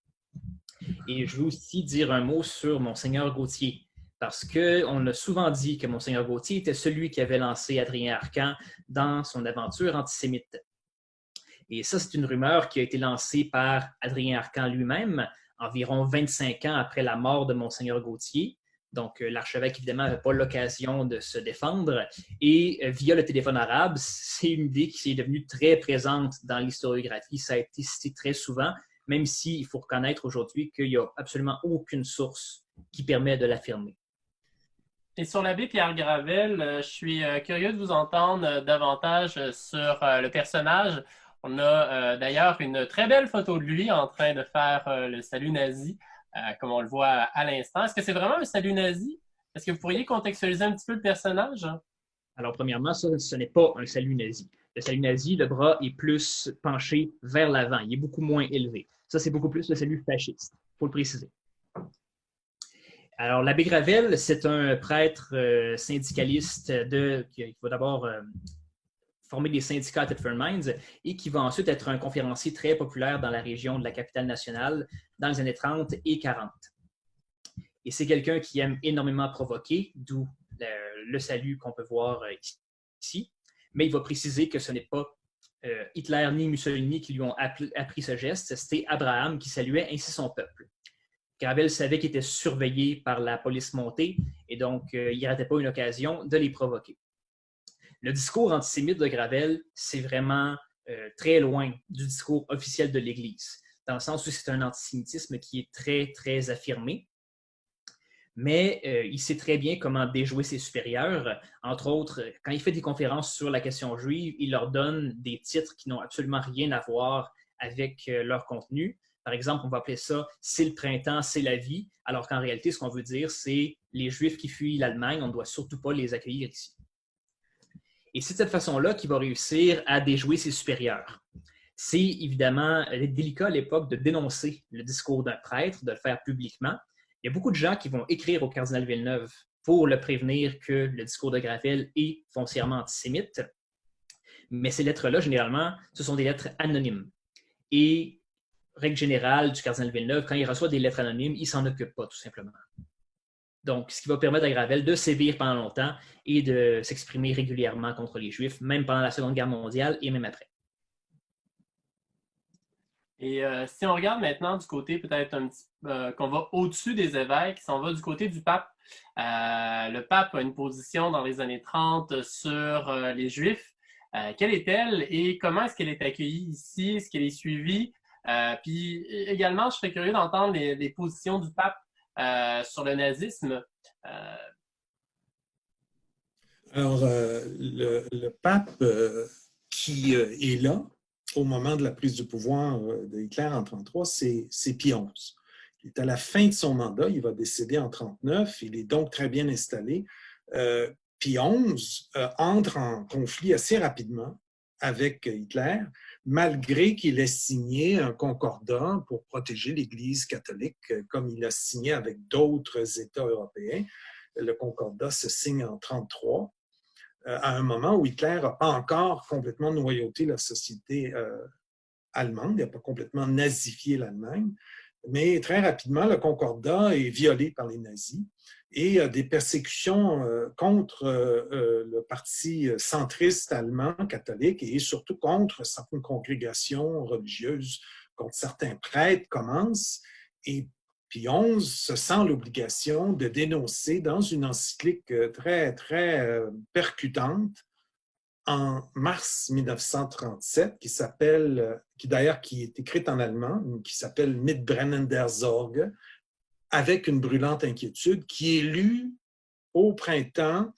S4: Et je veux aussi dire un mot sur Monseigneur Gauthier, parce qu'on a souvent dit que Monseigneur Gauthier était celui qui avait lancé Adrien Arcan dans son aventure antisémite. Et ça, c'est une rumeur qui a été lancée par Adrien Arcan lui-même, environ 25 ans après la mort de Monseigneur Gauthier. Donc, l'archevêque, évidemment, n'avait pas l'occasion de se défendre. Et via le téléphone arabe, c'est une idée qui est devenue très présente dans l'historiographie. Ça a été cité très souvent, même s'il faut reconnaître aujourd'hui qu'il n'y a absolument aucune source qui permet de l'affirmer.
S2: Et sur l'abbé Pierre Gravel, je suis curieux de vous entendre davantage sur le personnage. On a d'ailleurs une très belle photo de lui en train de faire le salut nazi, comme on le voit à l'instant. Est-ce que c'est vraiment un salut nazi? Est-ce que vous pourriez contextualiser un petit peu le personnage?
S4: Alors, premièrement, ça, ce n'est pas un salut nazi. Le salut nazi, le bras est plus penché vers l'avant. Il est beaucoup moins élevé. Ça, c'est beaucoup plus le salut fasciste. Il faut le préciser. Alors, l'abbé Gravel, c'est un prêtre syndicaliste qui va d'abord former des syndicats à Thetford Mines et qui va ensuite être un conférencier très populaire dans la région de la capitale nationale dans les années 30 et 40. Et c'est quelqu'un qui aime énormément provoquer, d'où le salut qu'on peut voir ici. Mais il va préciser que ce n'est pas Hitler ni Mussolini qui lui ont appris ce geste, c'était Abraham qui saluait ainsi son peuple. Gravel savait qu'il était surveillé par la police montée et donc il n'y ratait pas une occasion de les provoquer. Le discours antisémite de Gravel, c'est vraiment très loin du discours officiel de l'Église, dans le sens où c'est un antisémitisme qui est très, très affirmé. Mais il sait très bien comment déjouer ses supérieurs. Entre autres, quand il fait des conférences sur la question juive, il leur donne des titres qui n'ont absolument rien à voir avec leur contenu. Par exemple, on va appeler ça « C'est le printemps, c'est la vie », alors qu'en réalité, ce qu'on veut dire, c'est « Les Juifs qui fuient l'Allemagne, on ne doit surtout pas les accueillir ici ». Et c'est de cette façon-là qu'il va réussir à déjouer ses supérieurs. C'est évidemment délicat à l'époque de dénoncer le discours d'un prêtre, de le faire publiquement. Il y a beaucoup de gens qui vont écrire au cardinal Villeneuve pour le prévenir que le discours de Gravel est foncièrement antisémite. Mais ces lettres-là, généralement, ce sont des lettres anonymes. Et, règle générale du cardinal Villeneuve, quand il reçoit des lettres anonymes, il ne s'en occupe pas, tout simplement. Donc, ce qui va permettre à Gravel de sévir pendant longtemps et de s'exprimer régulièrement contre les Juifs, même pendant la Seconde Guerre mondiale et même après.
S2: Et si on regarde maintenant du côté peut-être qu'on va au-dessus des évêques, si on va du côté du pape, le pape a une position dans les années 30 sur les Juifs. Quelle est-elle et comment est-ce qu'elle est accueillie ici? Est-ce qu'elle est suivie? Puis également, je serais curieux d'entendre les positions du pape sur le nazisme.
S3: Alors, le pape qui est là au moment de la prise du pouvoir de Hitler en 1933, c'est Pie XI. Il est à la fin de son mandat, il va décéder en 1939, il est donc très bien installé. Pie XI entre en conflit assez rapidement avec Hitler, malgré qu'il ait signé un concordat pour protéger l'Église catholique, comme il a signé avec d'autres États européens. Le concordat se signe en 1933. À un moment où Hitler n'a pas encore complètement noyauté la société allemande, il n'a pas complètement nazifié l'Allemagne, mais très rapidement, le concordat est violé par les nazis et des persécutions contre le parti centriste allemand catholique et surtout contre certaines congrégations religieuses, contre certains prêtres commencent. Et Pie XI se sent l'obligation de dénoncer dans une encyclique très, très percutante en mars 1937, qui est écrite en allemand, qui s'appelle Mit brennender Sorge, avec une brûlante inquiétude, qui est lue au printemps,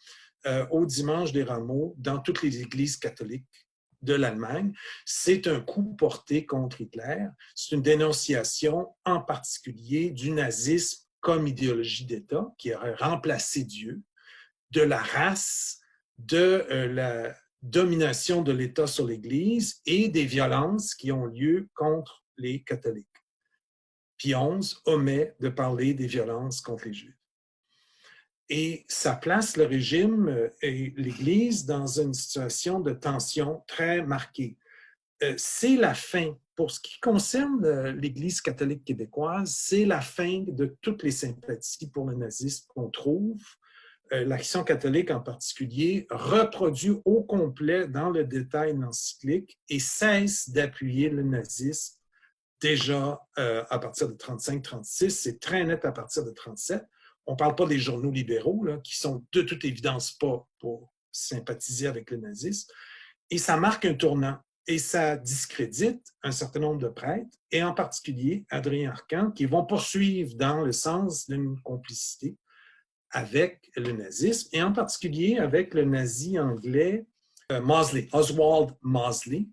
S3: au dimanche des Rameaux, dans toutes les églises catholiques de l'Allemagne. C'est un coup porté contre Hitler. C'est une dénonciation en particulier du nazisme comme idéologie d'État qui aurait remplacé Dieu, de la race, de la domination de l'État sur l'Église et des violences qui ont lieu contre les catholiques. Pie XI omet de parler des violences contre les Juifs. Et ça place le régime et l'Église dans une situation de tension très marquée. C'est la fin, pour ce qui concerne l'Église catholique québécoise, c'est la fin de toutes les sympathies pour le nazisme qu'on trouve. L'Action catholique en particulier reproduit au complet dans le détail l'encyclique et cesse d'appuyer le nazisme déjà à partir de 1935-1936, c'est très net à partir de 1937. On ne parle pas des journaux libéraux, là, qui sont de toute évidence pas pour sympathiser avec le nazisme. Et ça marque un tournant et ça discrédite un certain nombre de prêtres, et en particulier Adrien Arcan, qui vont poursuivre dans le sens d'une complicité avec le nazisme, et en particulier avec le nazi anglais Mosley, Oswald Mosley,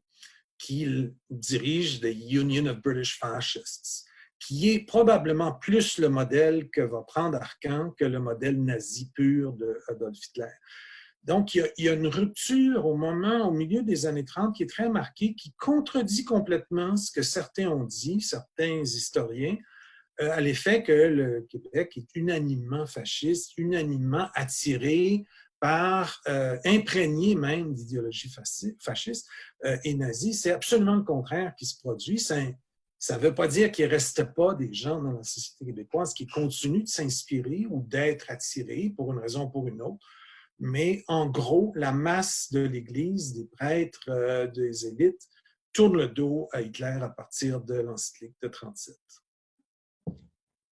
S3: qui dirige the Union of British Fascists, qui est probablement plus le modèle que va prendre Arcan que le modèle nazi pur d'Adolf Hitler. Donc, il y a une rupture au milieu des années 30 qui est très marquée, qui contredit complètement ce que certains ont dit, certains historiens, à l'effet que le Québec est unanimement fasciste, unanimement attiré par, imprégné même d'idéologie fasciste et nazie. C'est absolument le contraire qui se produit. Ça ne veut pas dire qu'il ne reste pas des gens dans la société québécoise qui continuent de s'inspirer ou d'être attirés pour une raison ou pour une autre. Mais en gros, la masse de l'Église, des prêtres, des élites, tourne le dos à Hitler à partir de l'encyclique de 1937.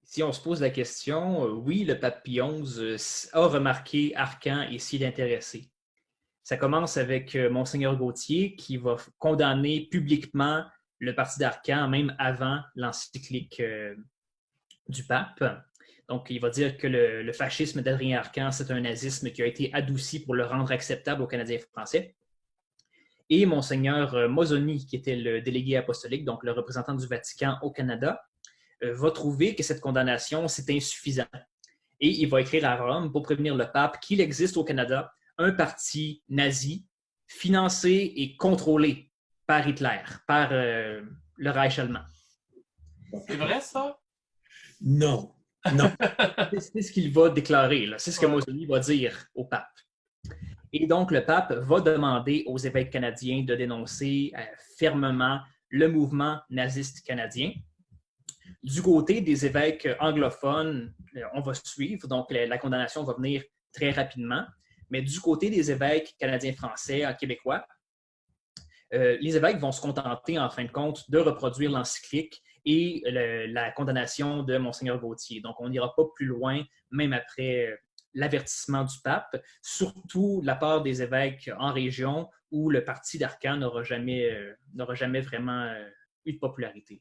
S4: Si on se pose la question, oui, le pape Pie XI a remarqué Arcan et s'y est intéressé. Ça commence avec Monseigneur Gauthier qui va condamner publiquement le parti d'Arcan, même avant l'encyclique du pape. Donc, il va dire que le fascisme d'Adrien Arcan, c'est un nazisme qui a été adouci pour le rendre acceptable aux Canadiens français. Et Monseigneur Mozzoni, qui était le délégué apostolique, donc le représentant du Vatican au Canada, va trouver que cette condamnation, c'est insuffisant. Et il va écrire à Rome pour prévenir le pape qu'il existe au Canada un parti nazi financé et contrôlé par Hitler, par le Reich allemand.
S2: C'est vrai, ça?
S3: Non, non.
S4: C'est ce qu'il va déclarer, là. C'est ce que Mozzoni va dire au pape. Et donc, le pape va demander aux évêques canadiens de dénoncer fermement le mouvement naziste canadien. Du côté des évêques anglophones, on va suivre, donc la condamnation va venir très rapidement. Mais du côté des évêques canadiens-français, québécois, les évêques vont se contenter, en fin de compte, de reproduire l'encyclique et la condamnation de Monseigneur Gauthier. Donc, on n'ira pas plus loin, même après l'avertissement du pape, surtout de la part des évêques en région où le parti d'Arcan n'aura jamais vraiment eu de popularité.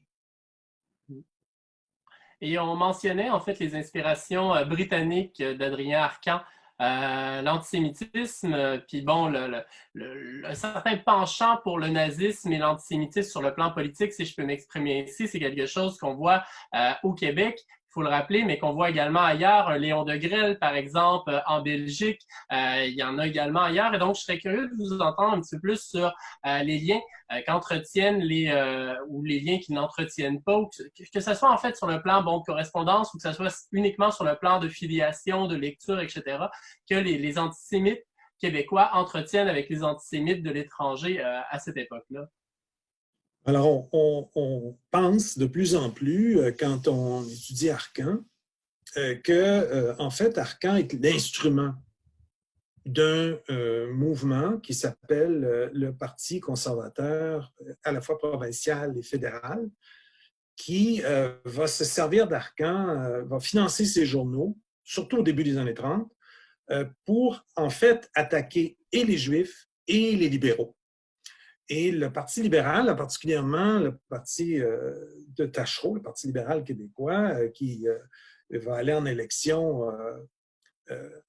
S2: Et on mentionnait en fait les inspirations britanniques d'Adrien Arcan, l'antisémitisme, puis bon, un certain penchant pour le nazisme et l'antisémitisme sur le plan politique, si je peux m'exprimer ainsi, c'est quelque chose qu'on voit au Québec. Il faut le rappeler, mais qu'on voit également ailleurs, un Léon Degrelle, par exemple, en Belgique, il y en a également ailleurs. Et donc, je serais curieux de vous entendre un petit peu plus sur les liens qu'entretiennent ou les liens qui n'entretiennent pas, ou que ce soit en fait sur le plan de correspondance ou que ce soit uniquement sur le plan de filiation, de lecture, etc., que les antisémites québécois entretiennent avec les antisémites de l'étranger à cette époque-là.
S3: Alors, on pense de plus en plus, quand on étudie Arcan, en fait, Arcan est l'instrument d'un mouvement qui s'appelle le Parti conservateur, à la fois provincial et fédéral, qui va se servir d'Arcan, va financer ses journaux, surtout au début des années 30, pour, en fait, attaquer et les Juifs et les libéraux. Et le Parti libéral, particulièrement le parti de Taschereau, le Parti libéral québécois, qui va aller en élection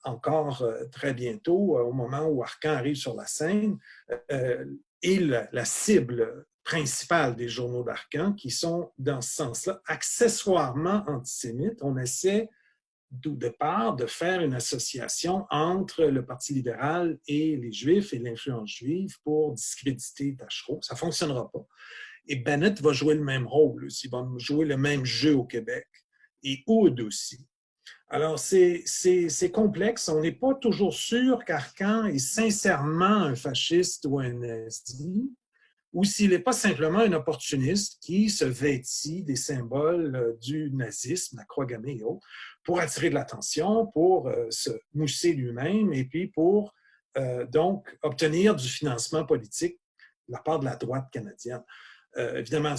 S3: encore très bientôt, au moment où Arcan arrive sur la scène, est la cible principale des journaux d'Arcan, qui sont, dans ce sens-là, accessoirement antisémites. On essaie, au départ, de faire une association entre le Parti libéral et les Juifs et l'influence juive pour discréditer Taschereau. Ça ne fonctionnera pas. Et Bennett va jouer le même rôle aussi, il va jouer le même jeu au Québec. Et Hood aussi. Alors, c'est complexe. On n'est pas toujours sûr qu'Arcan est sincèrement un fasciste ou un nazi, ou s'il n'est pas simplement un opportuniste qui se vêtit des symboles du nazisme, la croix gammée et autres, pour attirer de l'attention, pour se mousser lui-même et puis pour donc obtenir du financement politique de la part de la droite canadienne. Évidemment,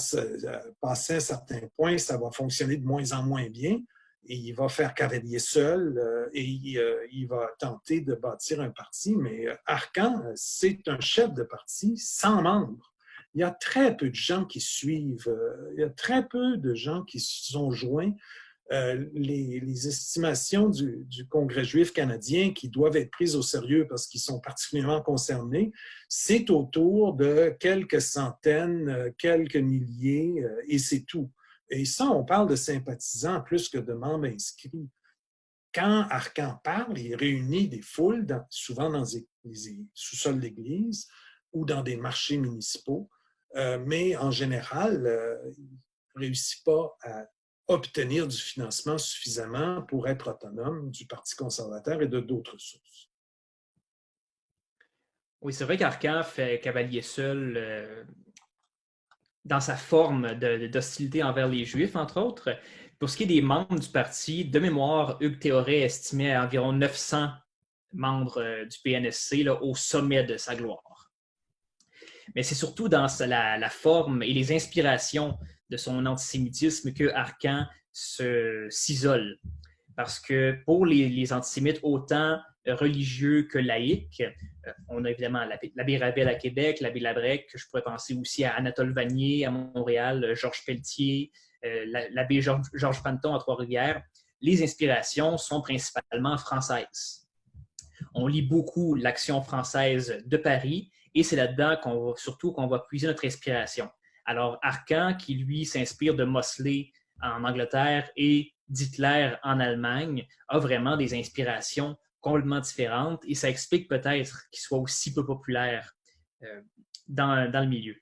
S3: passé un certain point, ça va fonctionner de moins en moins bien. Et il va faire cavalier seul et il va tenter de bâtir un parti. Mais Arcan, c'est un chef de parti sans membres. Il y a très peu de gens qui suivent. Il y a très peu de gens qui se sont joints. Les estimations du Congrès juif canadien qui doivent être prises au sérieux parce qu'ils sont particulièrement concernés, c'est autour de quelques centaines, quelques milliers, et c'est tout. Et ça, on parle de sympathisants plus que de membres inscrits. Quand Arcan parle, il réunit des foules, souvent dans les sous-sols d'église ou dans des marchés municipaux, mais en général, il ne réussit pas à obtenir du financement suffisamment pour être autonome du Parti conservateur et de d'autres sources.
S4: Oui, c'est vrai qu'Arcan fait cavalier seul dans sa forme d'hostilité envers les Juifs, entre autres. Pour ce qui est des membres du parti, de mémoire, Hugues Théoret estimait à environ 900 membres du PNSC là, au sommet de sa gloire. Mais c'est surtout dans la forme et les inspirations de son antisémitisme que Arcan s'isole. Parce que pour les antisémites, autant religieux que laïque. On a évidemment l'abbé Ravel à Québec, l'abbé Labrec, je pourrais penser aussi à Anatole Vanier à Montréal, Georges Pelletier, l'abbé Georges Panton à Trois-Rivières. Les inspirations sont principalement françaises. On lit beaucoup l'Action française de Paris et c'est là-dedans surtout qu'on va puiser notre inspiration. Alors, Arcan, qui lui s'inspire de Mosley en Angleterre et d'Hitler en Allemagne, a vraiment des inspirations complètement différentes et ça explique peut-être qu'il soit aussi peu populaire dans le milieu.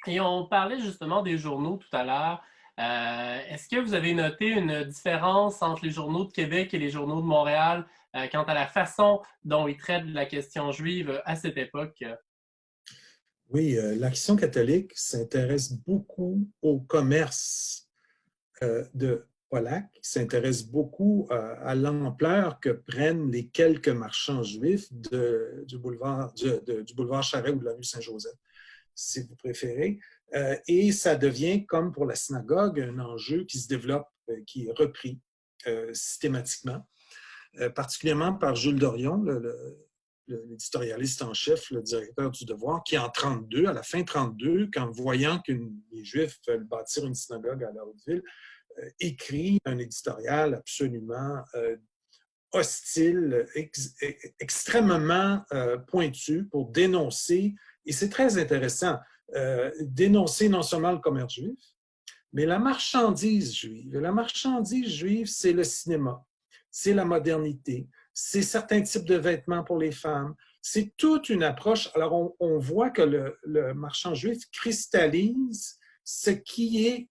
S2: Et on parlait justement des journaux tout à l'heure. Est-ce que vous avez noté une différence entre les journaux de Québec et les journaux de Montréal quant à la façon dont ils traitent la question juive à cette époque?
S3: Oui, l'Action catholique s'intéresse beaucoup au commerce de Polac, s'intéresse beaucoup à l'ampleur que prennent les quelques marchands juifs du boulevard Charest ou de la rue Saint-Joseph, si vous préférez. Et ça devient, comme pour la synagogue, un enjeu qui se développe, qui est repris systématiquement, particulièrement par Jules Dorion, l'éditorialiste en chef, le directeur du Devoir, qui en 32, à la fin 32, quand voyant que les Juifs veulent bâtir une synagogue à la Haute-Ville, écrit un éditorial absolument hostile, extrêmement pointu pour dénoncer, et c'est très intéressant, dénoncer non seulement le commerce juif, mais la marchandise juive. Et la marchandise juive, c'est le cinéma, c'est la modernité, c'est certains types de vêtements pour les femmes. C'est toute une approche. Alors, on voit que le marchand juif cristallise ce qui est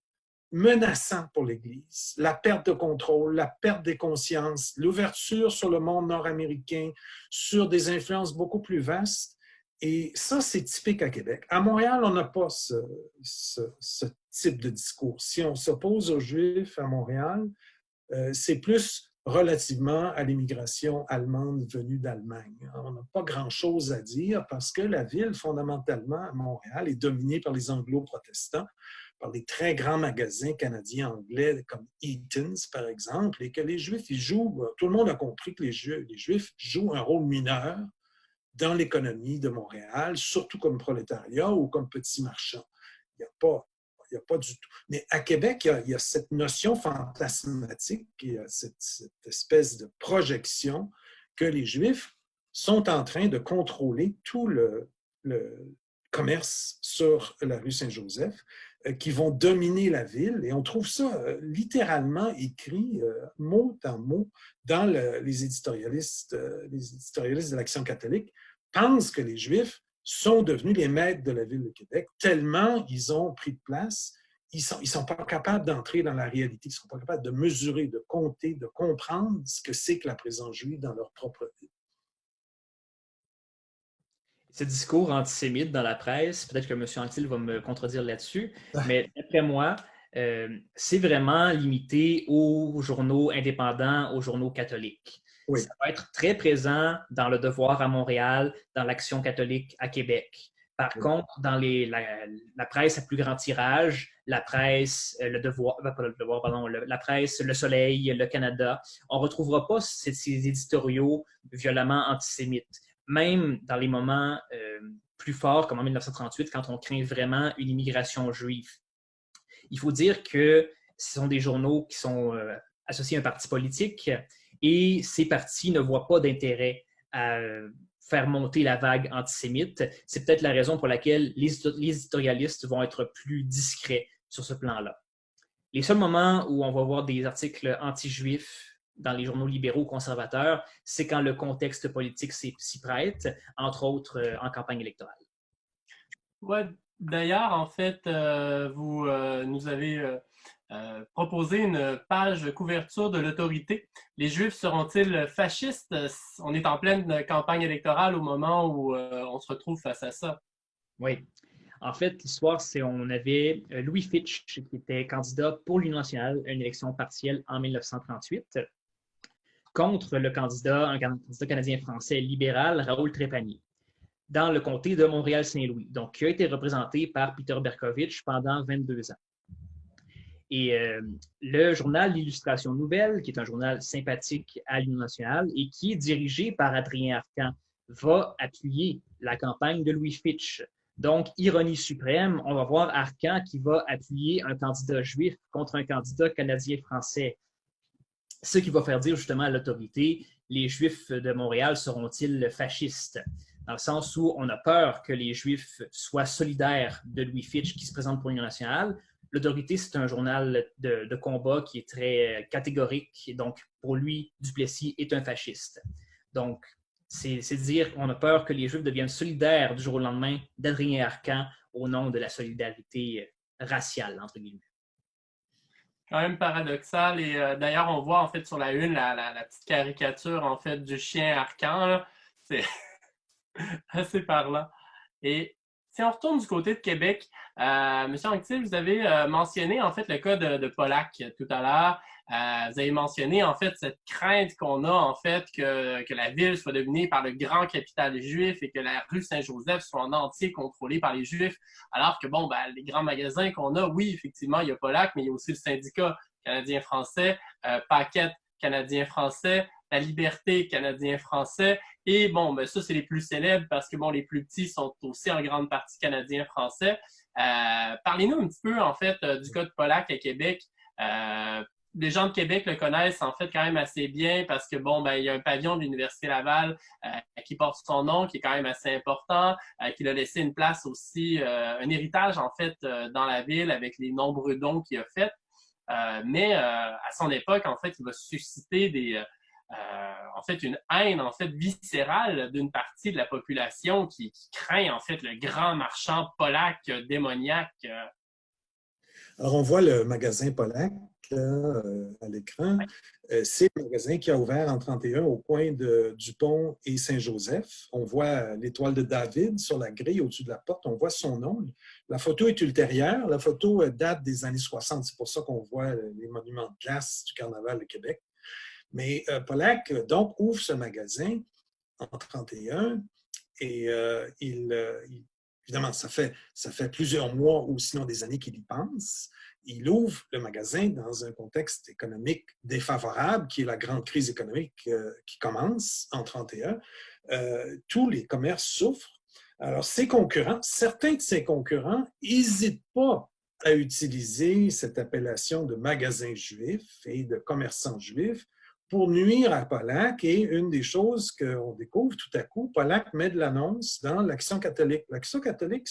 S3: menaçant pour l'Église. La perte de contrôle, la perte des consciences, l'ouverture sur le monde nord-américain, sur des influences beaucoup plus vastes. Et ça, c'est typique à Québec. À Montréal, on n'a pas ce type de discours. Si on s'oppose aux Juifs à Montréal, c'est plus relativement à l'immigration allemande venue d'Allemagne. On n'a pas grand-chose à dire parce que la ville, fondamentalement, à Montréal, est dominée par les anglo-protestants, par des très grands magasins canadiens-anglais comme Eaton's, par exemple, et que les Juifs, ils jouent, tout le monde a compris que les Juifs jouent un rôle mineur dans l'économie de Montréal, surtout comme prolétariat ou comme petits marchands. Il n'y a pas du tout. Mais à Québec, il y a cette notion fantasmatique, il y a cette espèce de projection que les Juifs sont en train de contrôler tout le commerce sur la rue Saint-Joseph, qui vont dominer la ville. Et on trouve ça littéralement écrit mot en mot dans les éditorialistes de l'Action catholique pensent que les Juifs sont devenus les maîtres de la ville de Québec, tellement ils ont pris de place. Ils sont pas capables d'entrer dans la réalité, ils ne sont pas capables de mesurer, de compter, de comprendre ce que c'est que la présence juive dans leur propre ville.
S4: Ce discours antisémite dans la presse, peut-être que M. Anctil va me contredire là-dessus, mais d'après moi, c'est vraiment limité aux journaux indépendants, aux journaux catholiques. Oui. Ça va être très présent dans Le Devoir à Montréal, dans l'Action catholique à Québec. Par contre, dans la presse à plus grand tirage, la presse, la presse Le Soleil, Le Canada, on ne retrouvera pas ces éditoriaux violemment antisémites. Même dans les moments plus forts, comme en 1938, quand on craint vraiment une immigration juive. Il faut dire que ce sont des journaux qui sont associés à un parti politique et ces partis ne voient pas d'intérêt à faire monter la vague antisémite. C'est peut-être la raison pour laquelle les éditorialistes vont être plus discrets sur ce plan-là. Les seuls moments où on va voir des articles anti-juifs dans les journaux libéraux conservateurs, c'est quand le contexte politique s'y prête, entre autres en campagne électorale.
S2: Ouais, d'ailleurs, en fait, vous nous avez proposé une page couverture de l'autorité. Les Juifs seront-ils fascistes? On est en pleine campagne électorale au moment où on se retrouve face à ça.
S4: Oui. En fait, l'histoire, c'est on avait Louis Fitch, qui était candidat pour l'Union nationale à une élection partielle en 1938, contre un candidat canadien-français libéral, Raoul Trépanier, dans le comté de Montréal-Saint-Louis, donc qui a été représenté par Peter Berkovitch pendant 22 ans. Et le journal L'Illustration Nouvelle, qui est un journal sympathique à l'Union nationale et qui est dirigé par Adrien Arcan, va appuyer la campagne de Louis Fitch. Donc, ironie suprême, on va voir Arcan qui va appuyer un candidat juif contre un candidat canadien-français. Ce qui va faire dire justement à l'autorité, les Juifs de Montréal seront-ils fascistes? Dans le sens où on a peur que les Juifs soient solidaires de Louis Fitch qui se présente pour l'Union nationale. L'autorité, c'est un journal de combat qui est très catégorique. Et donc, pour lui, Duplessis est un fasciste. Donc, c'est dire qu'on a peur que les Juifs deviennent solidaires du jour au lendemain d'Adrien Arcan au nom de la solidarité raciale, entre guillemets.
S2: Quand même paradoxal. Et d'ailleurs, on voit en fait sur la une la petite caricature en fait du chien Arcan. C'est assez parlant. Et si on retourne du côté de Québec, M. Anctil, vous avez mentionné en fait le cas de Polack tout à l'heure. Vous avez mentionné en fait cette crainte qu'on a en fait que la ville soit dominée par le grand capital juif et que la rue Saint-Joseph soit en entier contrôlée par les Juifs. Alors que bon, les grands magasins qu'on a, oui, effectivement, il y a Polack, mais il y a aussi le syndicat canadien-français, Paquette canadien-français, La Liberté canadien-français. Et bon, ça, c'est les plus célèbres parce que bon, les plus petits sont aussi en grande partie canadiens-français. Parlez-nous un petit peu, en fait, du cas de Polack à Québec. Les gens de Québec le connaissent en fait quand même assez bien parce que bon, il y a un pavillon de l'Université Laval qui porte son nom, qui est quand même assez important, qui a laissé une place aussi, un héritage en fait dans la ville avec les nombreux dons qu'il a faits. Mais à son époque, en fait, il va susciter en fait, une haine en fait viscérale d'une partie de la population qui craint en fait le grand marchand Polack démoniaque.
S3: Alors, on voit le magasin Polack là, à l'écran. C'est le magasin qui a ouvert en 1931 au coin de Dupont et Saint-Joseph. On voit l'étoile de David sur la grille au-dessus de la porte. On voit son nom. La photo est ultérieure. La photo date des années 60. C'est pour ça qu'on voit les monuments de glace du Carnaval de Québec. Mais Polack, donc, ouvre ce magasin en 1931 et évidemment, ça fait plusieurs mois ou sinon des années qu'il y pense. Il ouvre le magasin dans un contexte économique défavorable, qui est la grande crise économique qui commence en 1931. Tous les commerces souffrent. Alors, ses concurrents, certains de ses concurrents n'hésitent pas à utiliser cette appellation de magasin juif et de commerçants juifs pour nuire à Polack. Et une des choses qu'on découvre tout à coup, Polack met de l'annonce dans l'Action catholique. L'Action catholique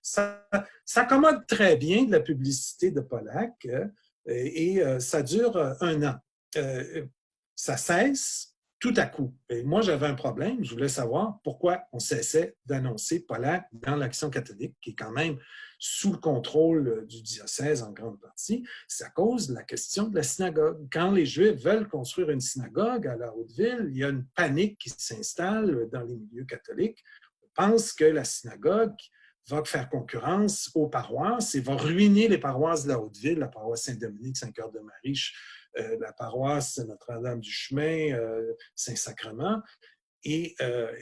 S3: s'accommode très bien de la publicité de Polack et ça dure 1 an. Ça cesse tout à coup. Et moi, j'avais un problème. Je voulais savoir pourquoi on cessait d'annoncer Polack dans l'Action catholique, qui est quand même sous le contrôle du diocèse en grande partie. C'est à cause de la question de la synagogue. Quand les Juifs veulent construire une synagogue à la Haute-Ville, il y a une panique qui s'installe dans les milieux catholiques. On pense que la synagogue va faire concurrence aux paroisses et va ruiner les paroisses de la Haute-Ville, la paroisse Saint-Dominique, Saint-Cœur-de-Marie, la paroisse Notre-Dame-du-Chemin, Saint-Sacrement. Et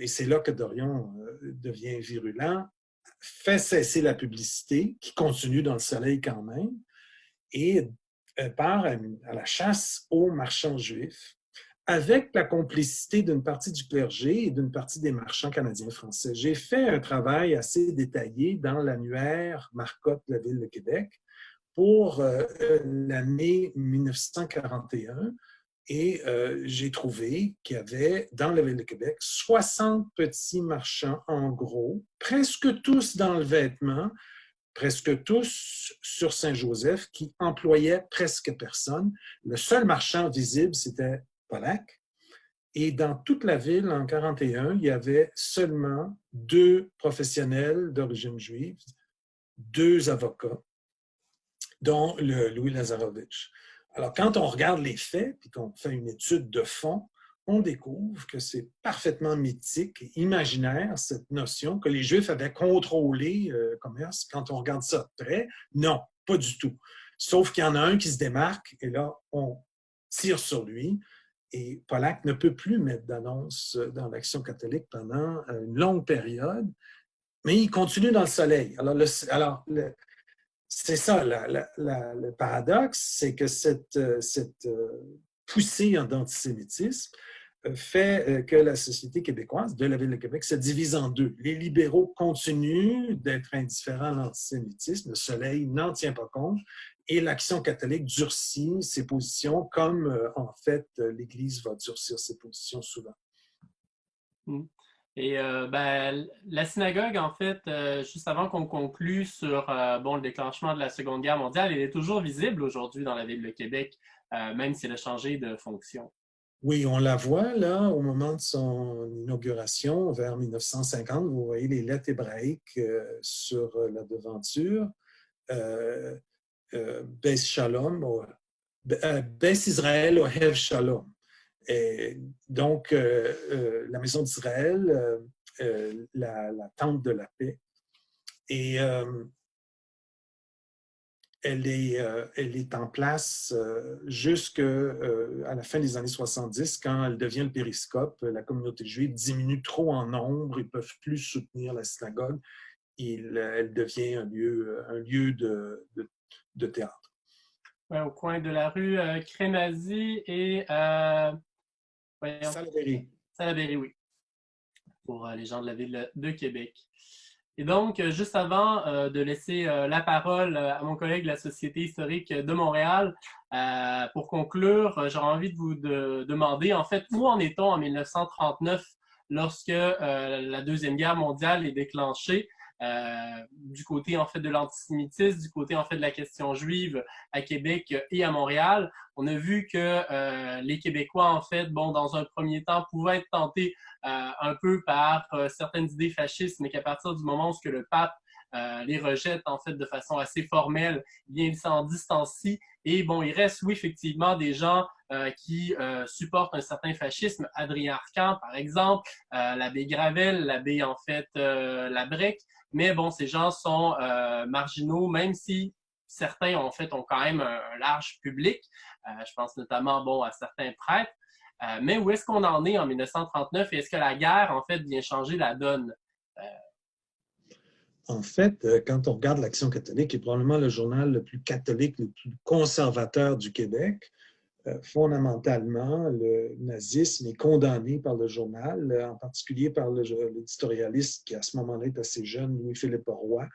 S3: c'est là que Dorion devient virulent, fait cesser la publicité, qui continue dans le soleil quand même, et part à la chasse aux marchands juifs, avec la complicité d'une partie du clergé et d'une partie des marchands canadiens-français. J'ai fait un travail assez détaillé dans l'annuaire Marcotte de la Ville de Québec pour l'année 1941 et j'ai trouvé qu'il y avait dans la Ville de Québec 60 petits marchands en gros, presque tous dans le vêtement, presque tous sur Saint-Joseph, qui employaient presque personne. Le seul marchand visible, c'était Polack. Et dans toute la ville, en 1941, il y avait seulement 2 professionnels d'origine juive, 2 avocats, dont le Louis Lazarovitch. Alors, quand on regarde les faits, puis qu'on fait une étude de fond, on découvre que c'est parfaitement mythique et imaginaire, cette notion que les Juifs avaient contrôlé le commerce. Quand on regarde ça de près, non, pas du tout. Sauf qu'il y en a un qui se démarque, et là, on tire sur lui. Et Polack ne peut plus mettre d'annonce dans l'Action catholique pendant une longue période, mais il continue dans le soleil. Alors C'est ça, le paradoxe, c'est que cette poussée d'antisémitisme fait que la société québécoise de la Ville de Québec se divise en deux. Les libéraux continuent d'être indifférents à l'antisémitisme, le Soleil n'en tient pas compte, et l'Action catholique durcit ses positions comme, en fait, l'Église va durcir ses positions souvent.
S2: Et ben, la synagogue, en fait, juste avant qu'on conclue sur bon, le déclenchement de la Seconde Guerre mondiale, elle est toujours visible aujourd'hui dans la Ville de Québec, même si elle a changé de fonction.
S3: Oui, on la voit là au moment de son inauguration vers 1950. Vous voyez les lettres hébraïques sur la devanture. Bais Shalom, Bais Israël Ohev Shalom. Et donc, la maison d'Israël, la tente de la paix. Et elle est en place jusqu'à la fin des années 70, quand elle devient le périscope. La communauté juive diminue trop en nombre, ils ne peuvent plus soutenir la synagogue. Elle devient un lieu de théâtre.
S2: Ouais, au coin de la rue Crémazie et
S3: Salaberry.
S2: Salaberry, oui, pour les gens de la Ville de Québec. Et donc, juste avant de laisser la parole à mon collègue de la Société historique de Montréal, pour conclure, j'aurais envie de vous demander, en fait, où en est-on en 1939 lorsque la Deuxième Guerre mondiale est déclenchée, du côté, en fait, de l'antisémitisme, du côté, en fait, de la question juive à Québec et à Montréal. On a vu que les Québécois, en fait, bon, dans un premier temps, pouvaient être tentés un peu par certaines idées fascistes, mais qu'à partir du moment où le pape les rejette en fait de façon assez formelle, bien il s'en distancie. Et bon, il reste, oui, effectivement, des gens qui supportent un certain fascisme. Adrien Arcan, par exemple, l'abbé Gravel, l'abbé, en fait, Labrec. Mais bon, ces gens sont marginaux, même si certains, en fait, ont quand même un large public. Je pense notamment, bon, à certains prêtres. Mais où est-ce qu'on en est en 1939 et est-ce que la guerre, en fait, vient changer la donne?
S3: En fait, quand on regarde l'Action catholique, qui est probablement le journal le plus catholique, le plus conservateur du Québec, fondamentalement, le nazisme est condamné par le journal, en particulier par l'éditorialiste qui, à ce moment-là, est assez jeune, Louis-Philippe Roy,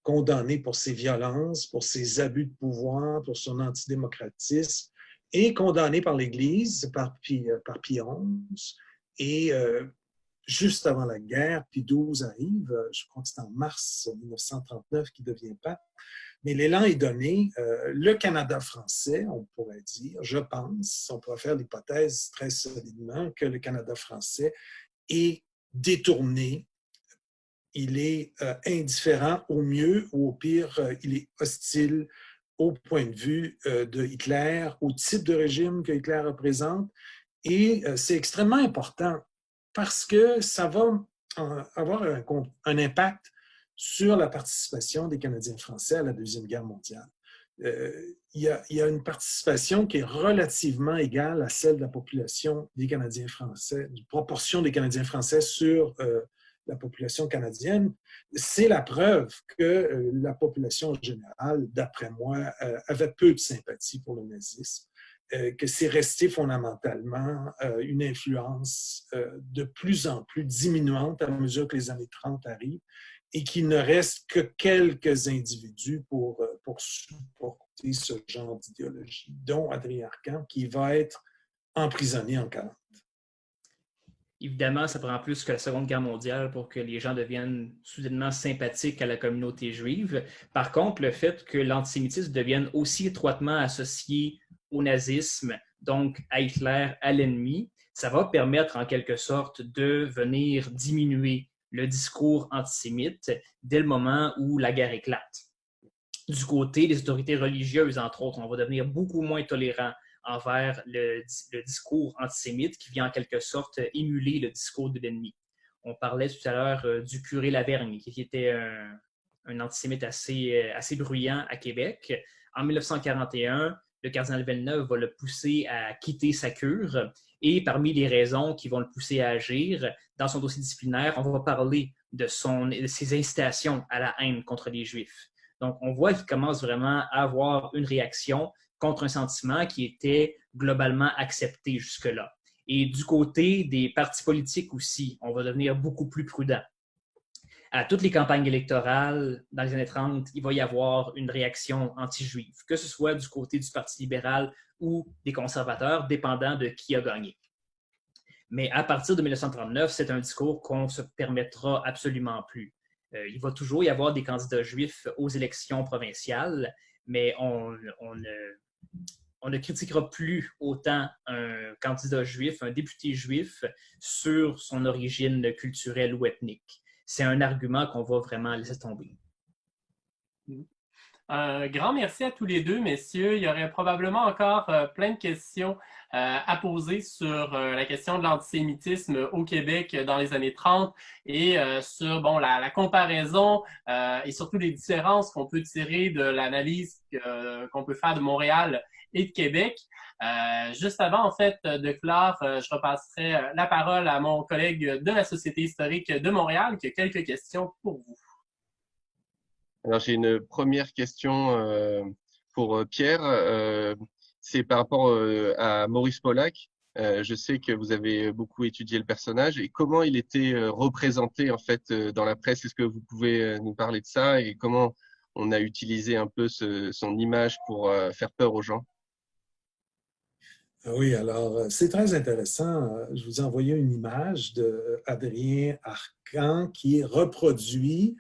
S3: condamné pour ses violences, pour ses abus de pouvoir, pour son antidémocratisme, et condamné par l'Église, par Pie XI. Et juste avant la guerre, Pie XII arrive, je crois que c'est en mars 1939 qu'il devient pape. Mais l'élan est donné. Le Canada français, on pourrait dire, je pense, on pourrait faire l'hypothèse très solidement que le Canada français est détourné. Il est indifférent au mieux ou au pire, il est hostile au point de vue de Hitler, au type de régime que Hitler représente. Et c'est extrêmement important parce que ça va avoir un impact sur la participation des Canadiens français à la Deuxième Guerre mondiale. Il y a une participation qui est relativement égale à celle de la population des Canadiens français, une proportion des Canadiens français sur la population canadienne. C'est la preuve que la population en général, d'après moi, avait peu de sympathie pour le nazisme, que c'est resté fondamentalement une influence de plus en plus diminuante à mesure que les années 30 arrivent, et qu'il ne reste que quelques individus pour supporter ce genre d'idéologie, dont Adrien Arcan, qui va être emprisonné en 40.
S4: Évidemment, ça prend plus que la Seconde Guerre mondiale pour que les gens deviennent soudainement sympathiques à la communauté juive. Par contre, le fait que l'antisémitisme devienne aussi étroitement associé au nazisme, donc à Hitler, à l'ennemi, ça va permettre en quelque sorte de venir diminuer le discours antisémite dès le moment où la guerre éclate. Du côté des autorités religieuses, entre autres, on va devenir beaucoup moins tolérant envers le discours antisémite qui vient en quelque sorte émuler le discours de l'ennemi. On parlait tout à l'heure du curé Lavergne, qui était un antisémite assez bruyant à Québec. En 1941, le cardinal Villeneuve va le pousser à quitter sa cure. Et parmi les raisons qui vont le pousser à agir, dans son dossier disciplinaire, on va parler de ses incitations à la haine contre les Juifs. Donc, on voit qu'il commence vraiment à avoir une réaction contre un sentiment qui était globalement accepté jusque-là. Et du côté des partis politiques aussi, on va devenir beaucoup plus prudent. À toutes les campagnes électorales dans les années 30, il va y avoir une réaction anti-juive, que ce soit du côté du Parti libéral ou des conservateurs, dépendant de qui a gagné. Mais à partir de 1939, c'est un discours qu'on ne se permettra absolument plus. Il va toujours y avoir des candidats juifs aux élections provinciales, mais on ne critiquera plus autant un candidat juif, un député juif, sur son origine culturelle ou ethnique. C'est un argument qu'on va vraiment laisser tomber.
S2: Un grand merci à tous les deux, messieurs. Il y aurait probablement encore plein de questions à poser sur la question de l'antisémitisme au Québec dans les années 30 et sur la comparaison et surtout les différences qu'on peut tirer de l'analyse qu'on peut faire de Montréal et de Québec. Juste avant, en fait, de clore, je repasserai la parole à mon collègue de la Société historique de Montréal qui a quelques questions pour vous.
S1: Alors, j'ai une première question pour Pierre. C'est par rapport à Maurice Pollack. Je sais que vous avez beaucoup étudié le personnage et comment il était représenté en fait dans la presse. Est-ce que vous pouvez nous parler de ça et comment on a utilisé un peu son image pour faire peur aux gens?
S3: Oui, alors c'est très intéressant. Je vous ai envoyé une image d'Adrien Arcan qui reproduit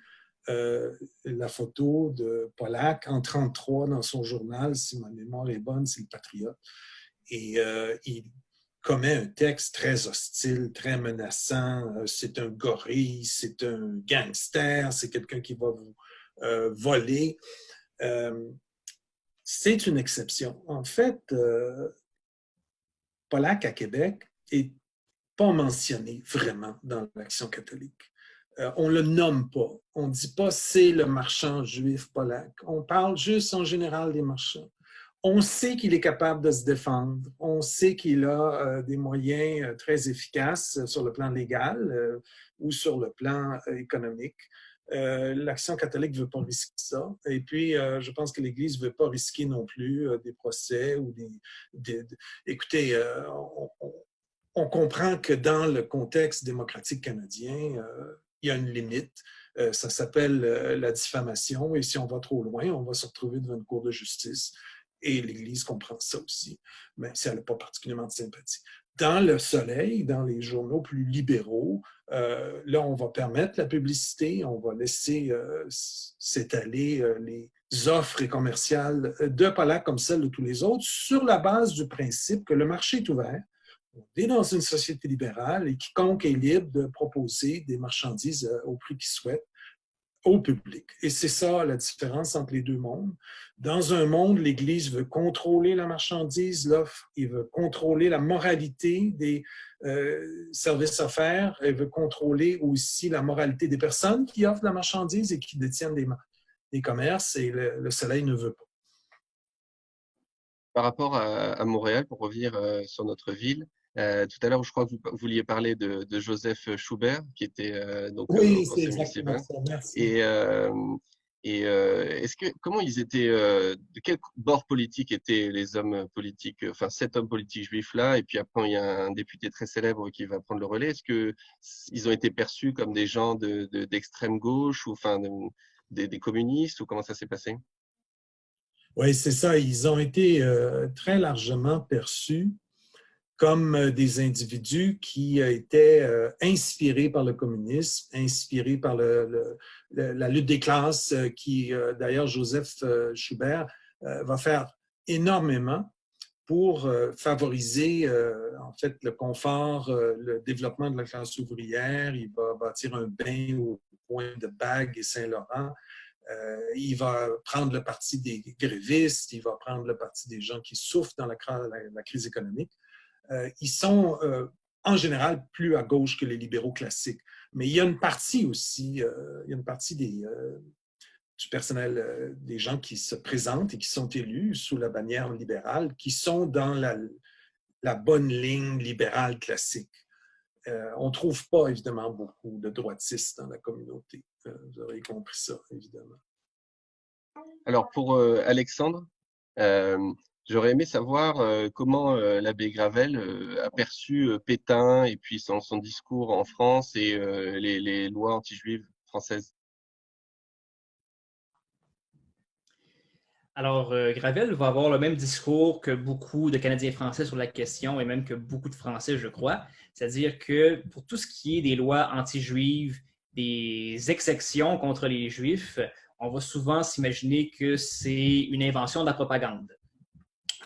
S3: la photo de Pollack en 1933 dans son journal, si ma mémoire est bonne, c'est le Patriote. Et il commet un texte très hostile, très menaçant. C'est un gorille, c'est un gangster, c'est quelqu'un qui va vous voler. C'est une exception. En fait, Pollack à Québec n'est pas mentionné vraiment dans l'Action catholique. On ne le nomme pas. On ne dit pas c'est le marchand juif Pollack. On parle juste en général des marchands. On sait qu'il est capable de se défendre. On sait qu'il a des moyens très efficaces sur le plan légal ou sur le plan économique. L'Action catholique ne veut pas risquer ça. Et puis, je pense que l'Église ne veut pas risquer non plus des procès ou Écoutez, on comprend que dans le contexte démocratique canadien, il y a une limite. Ça s'appelle la diffamation. Et si on va trop loin, on va se retrouver devant une cour de justice. Et l'Église comprend ça aussi, même si elle n'a pas particulièrement de sympathie. Dans le Soleil, dans les journaux plus libéraux, là, on va permettre la publicité, on va laisser s'étaler les offres commerciales de Pollack comme celles de tous les autres sur la base du principe que le marché est ouvert. On est dans une société libérale et quiconque est libre de proposer des marchandises au prix qu'il souhaite au public. Et c'est ça la différence entre les deux mondes. Dans un monde, l'Église veut contrôler la marchandise, l'offre, il veut contrôler la moralité des services offerts, elle veut contrôler aussi la moralité des personnes qui offrent la marchandise et qui détiennent des commerces, et le Soleil ne veut pas.
S1: Par rapport à Montréal, pour revenir sur notre ville, tout à l'heure, je crois que vous vouliez parler de Joseph Schubert, qui était donc
S3: oui,
S1: au
S3: c'est
S1: conseil
S3: exactement
S1: municipal.
S3: ça. Merci.
S1: Comment ils étaient, de quel bord politique étaient les hommes politiques, enfin cet homme politique juif-là, et puis après il y a un député très célèbre qui va prendre le relais. Est-ce que ils ont été perçus comme des gens d'extrême gauche ou enfin des communistes, ou comment ça s'est passé?
S3: Oui, c'est ça. Ils ont été très largement perçus comme des individus qui étaient inspirés par le communisme, inspirés par la lutte des classes, qui, d'ailleurs, Joseph Schubert va faire énormément pour favoriser, en fait, le confort, le développement de la classe ouvrière. Il va bâtir un bain au coin de Bague et Saint-Laurent. Il va prendre le parti des grévistes, il va prendre le parti des gens qui souffrent dans la crise économique. Ils sont en général plus à gauche que les libéraux classiques. Mais il y a une partie aussi, il y a une partie du personnel, des gens qui se présentent et qui sont élus sous la bannière libérale, qui sont dans la bonne ligne libérale classique. On ne trouve pas, évidemment, beaucoup de droitistes dans la communauté. Vous aurez compris ça, évidemment.
S1: Alors pour Alexandre, j'aurais aimé savoir comment l'abbé Gravel a perçu Pétain et puis son discours en France et les lois anti-juives françaises.
S4: Alors, Gravel va avoir le même discours que beaucoup de Canadiens français sur la question et même que beaucoup de Français, je crois. C'est-à-dire que pour tout ce qui est des lois anti-juives, des exceptions contre les Juifs, on va souvent s'imaginer que c'est une invention de la propagande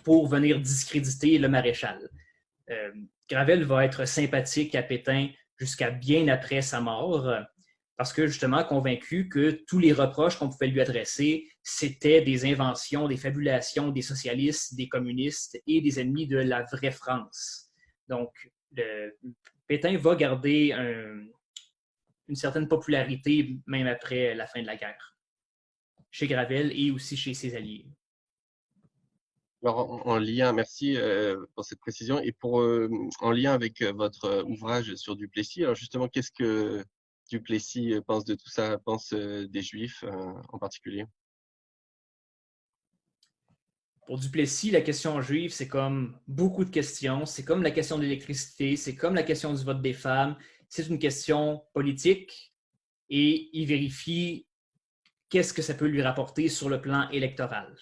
S4: pour venir discréditer le maréchal. Gravel va être sympathique à Pétain jusqu'à bien après sa mort, parce que justement convaincu que tous les reproches qu'on pouvait lui adresser, c'était des inventions, des fabulations des socialistes, des communistes et des ennemis de la vraie France. Donc, Pétain va garder une certaine popularité même après la fin de la guerre, chez Gravel et aussi chez ses alliés.
S1: Alors, en lien, merci pour cette précision. Et en lien avec votre ouvrage sur Duplessis, alors justement, qu'est-ce que Duplessis pense de tout ça, pense des Juifs en particulier?
S4: Pour Duplessis, la question juive, c'est comme beaucoup de questions. C'est comme la question de l'électricité, c'est comme la question du vote des femmes. C'est une question politique et il vérifie qu'est-ce que ça peut lui rapporter sur le plan électoral.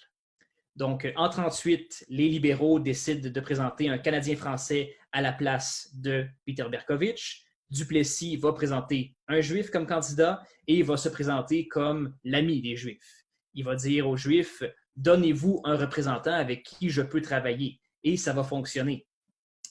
S4: Donc, en 1938, les libéraux décident de présenter un Canadien français à la place de Peter Berkovitch. Duplessis va présenter un Juif comme candidat et il va se présenter comme l'ami des Juifs. Il va dire aux Juifs, donnez-vous un représentant avec qui je peux travailler et ça va fonctionner.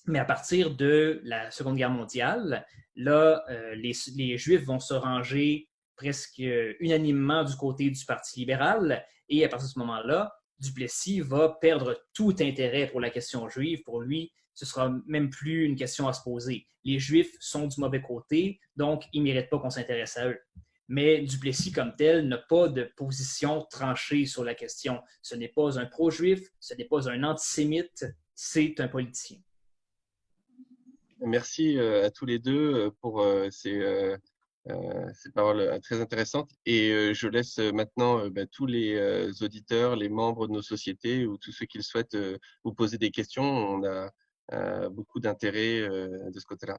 S4: Mais à partir de la Seconde Guerre mondiale, là, les Juifs vont se ranger presque unanimement du côté du Parti libéral et à partir de ce moment-là, Duplessis va perdre tout intérêt pour la question juive. Pour lui, ce sera même plus une question à se poser. Les Juifs sont du mauvais côté, donc ils ne méritent pas qu'on s'intéresse à eux. Mais Duplessis, comme tel, n'a pas de position tranchée sur la question. Ce n'est pas un pro-juif, ce n'est pas un antisémite, c'est un politicien.
S1: Merci à tous les deux pour ces paroles très intéressantes. Et je laisse maintenant tous les auditeurs, les membres de nos sociétés ou tous ceux qui le souhaitent vous poser des questions. On a beaucoup d'intérêt de ce côté-là.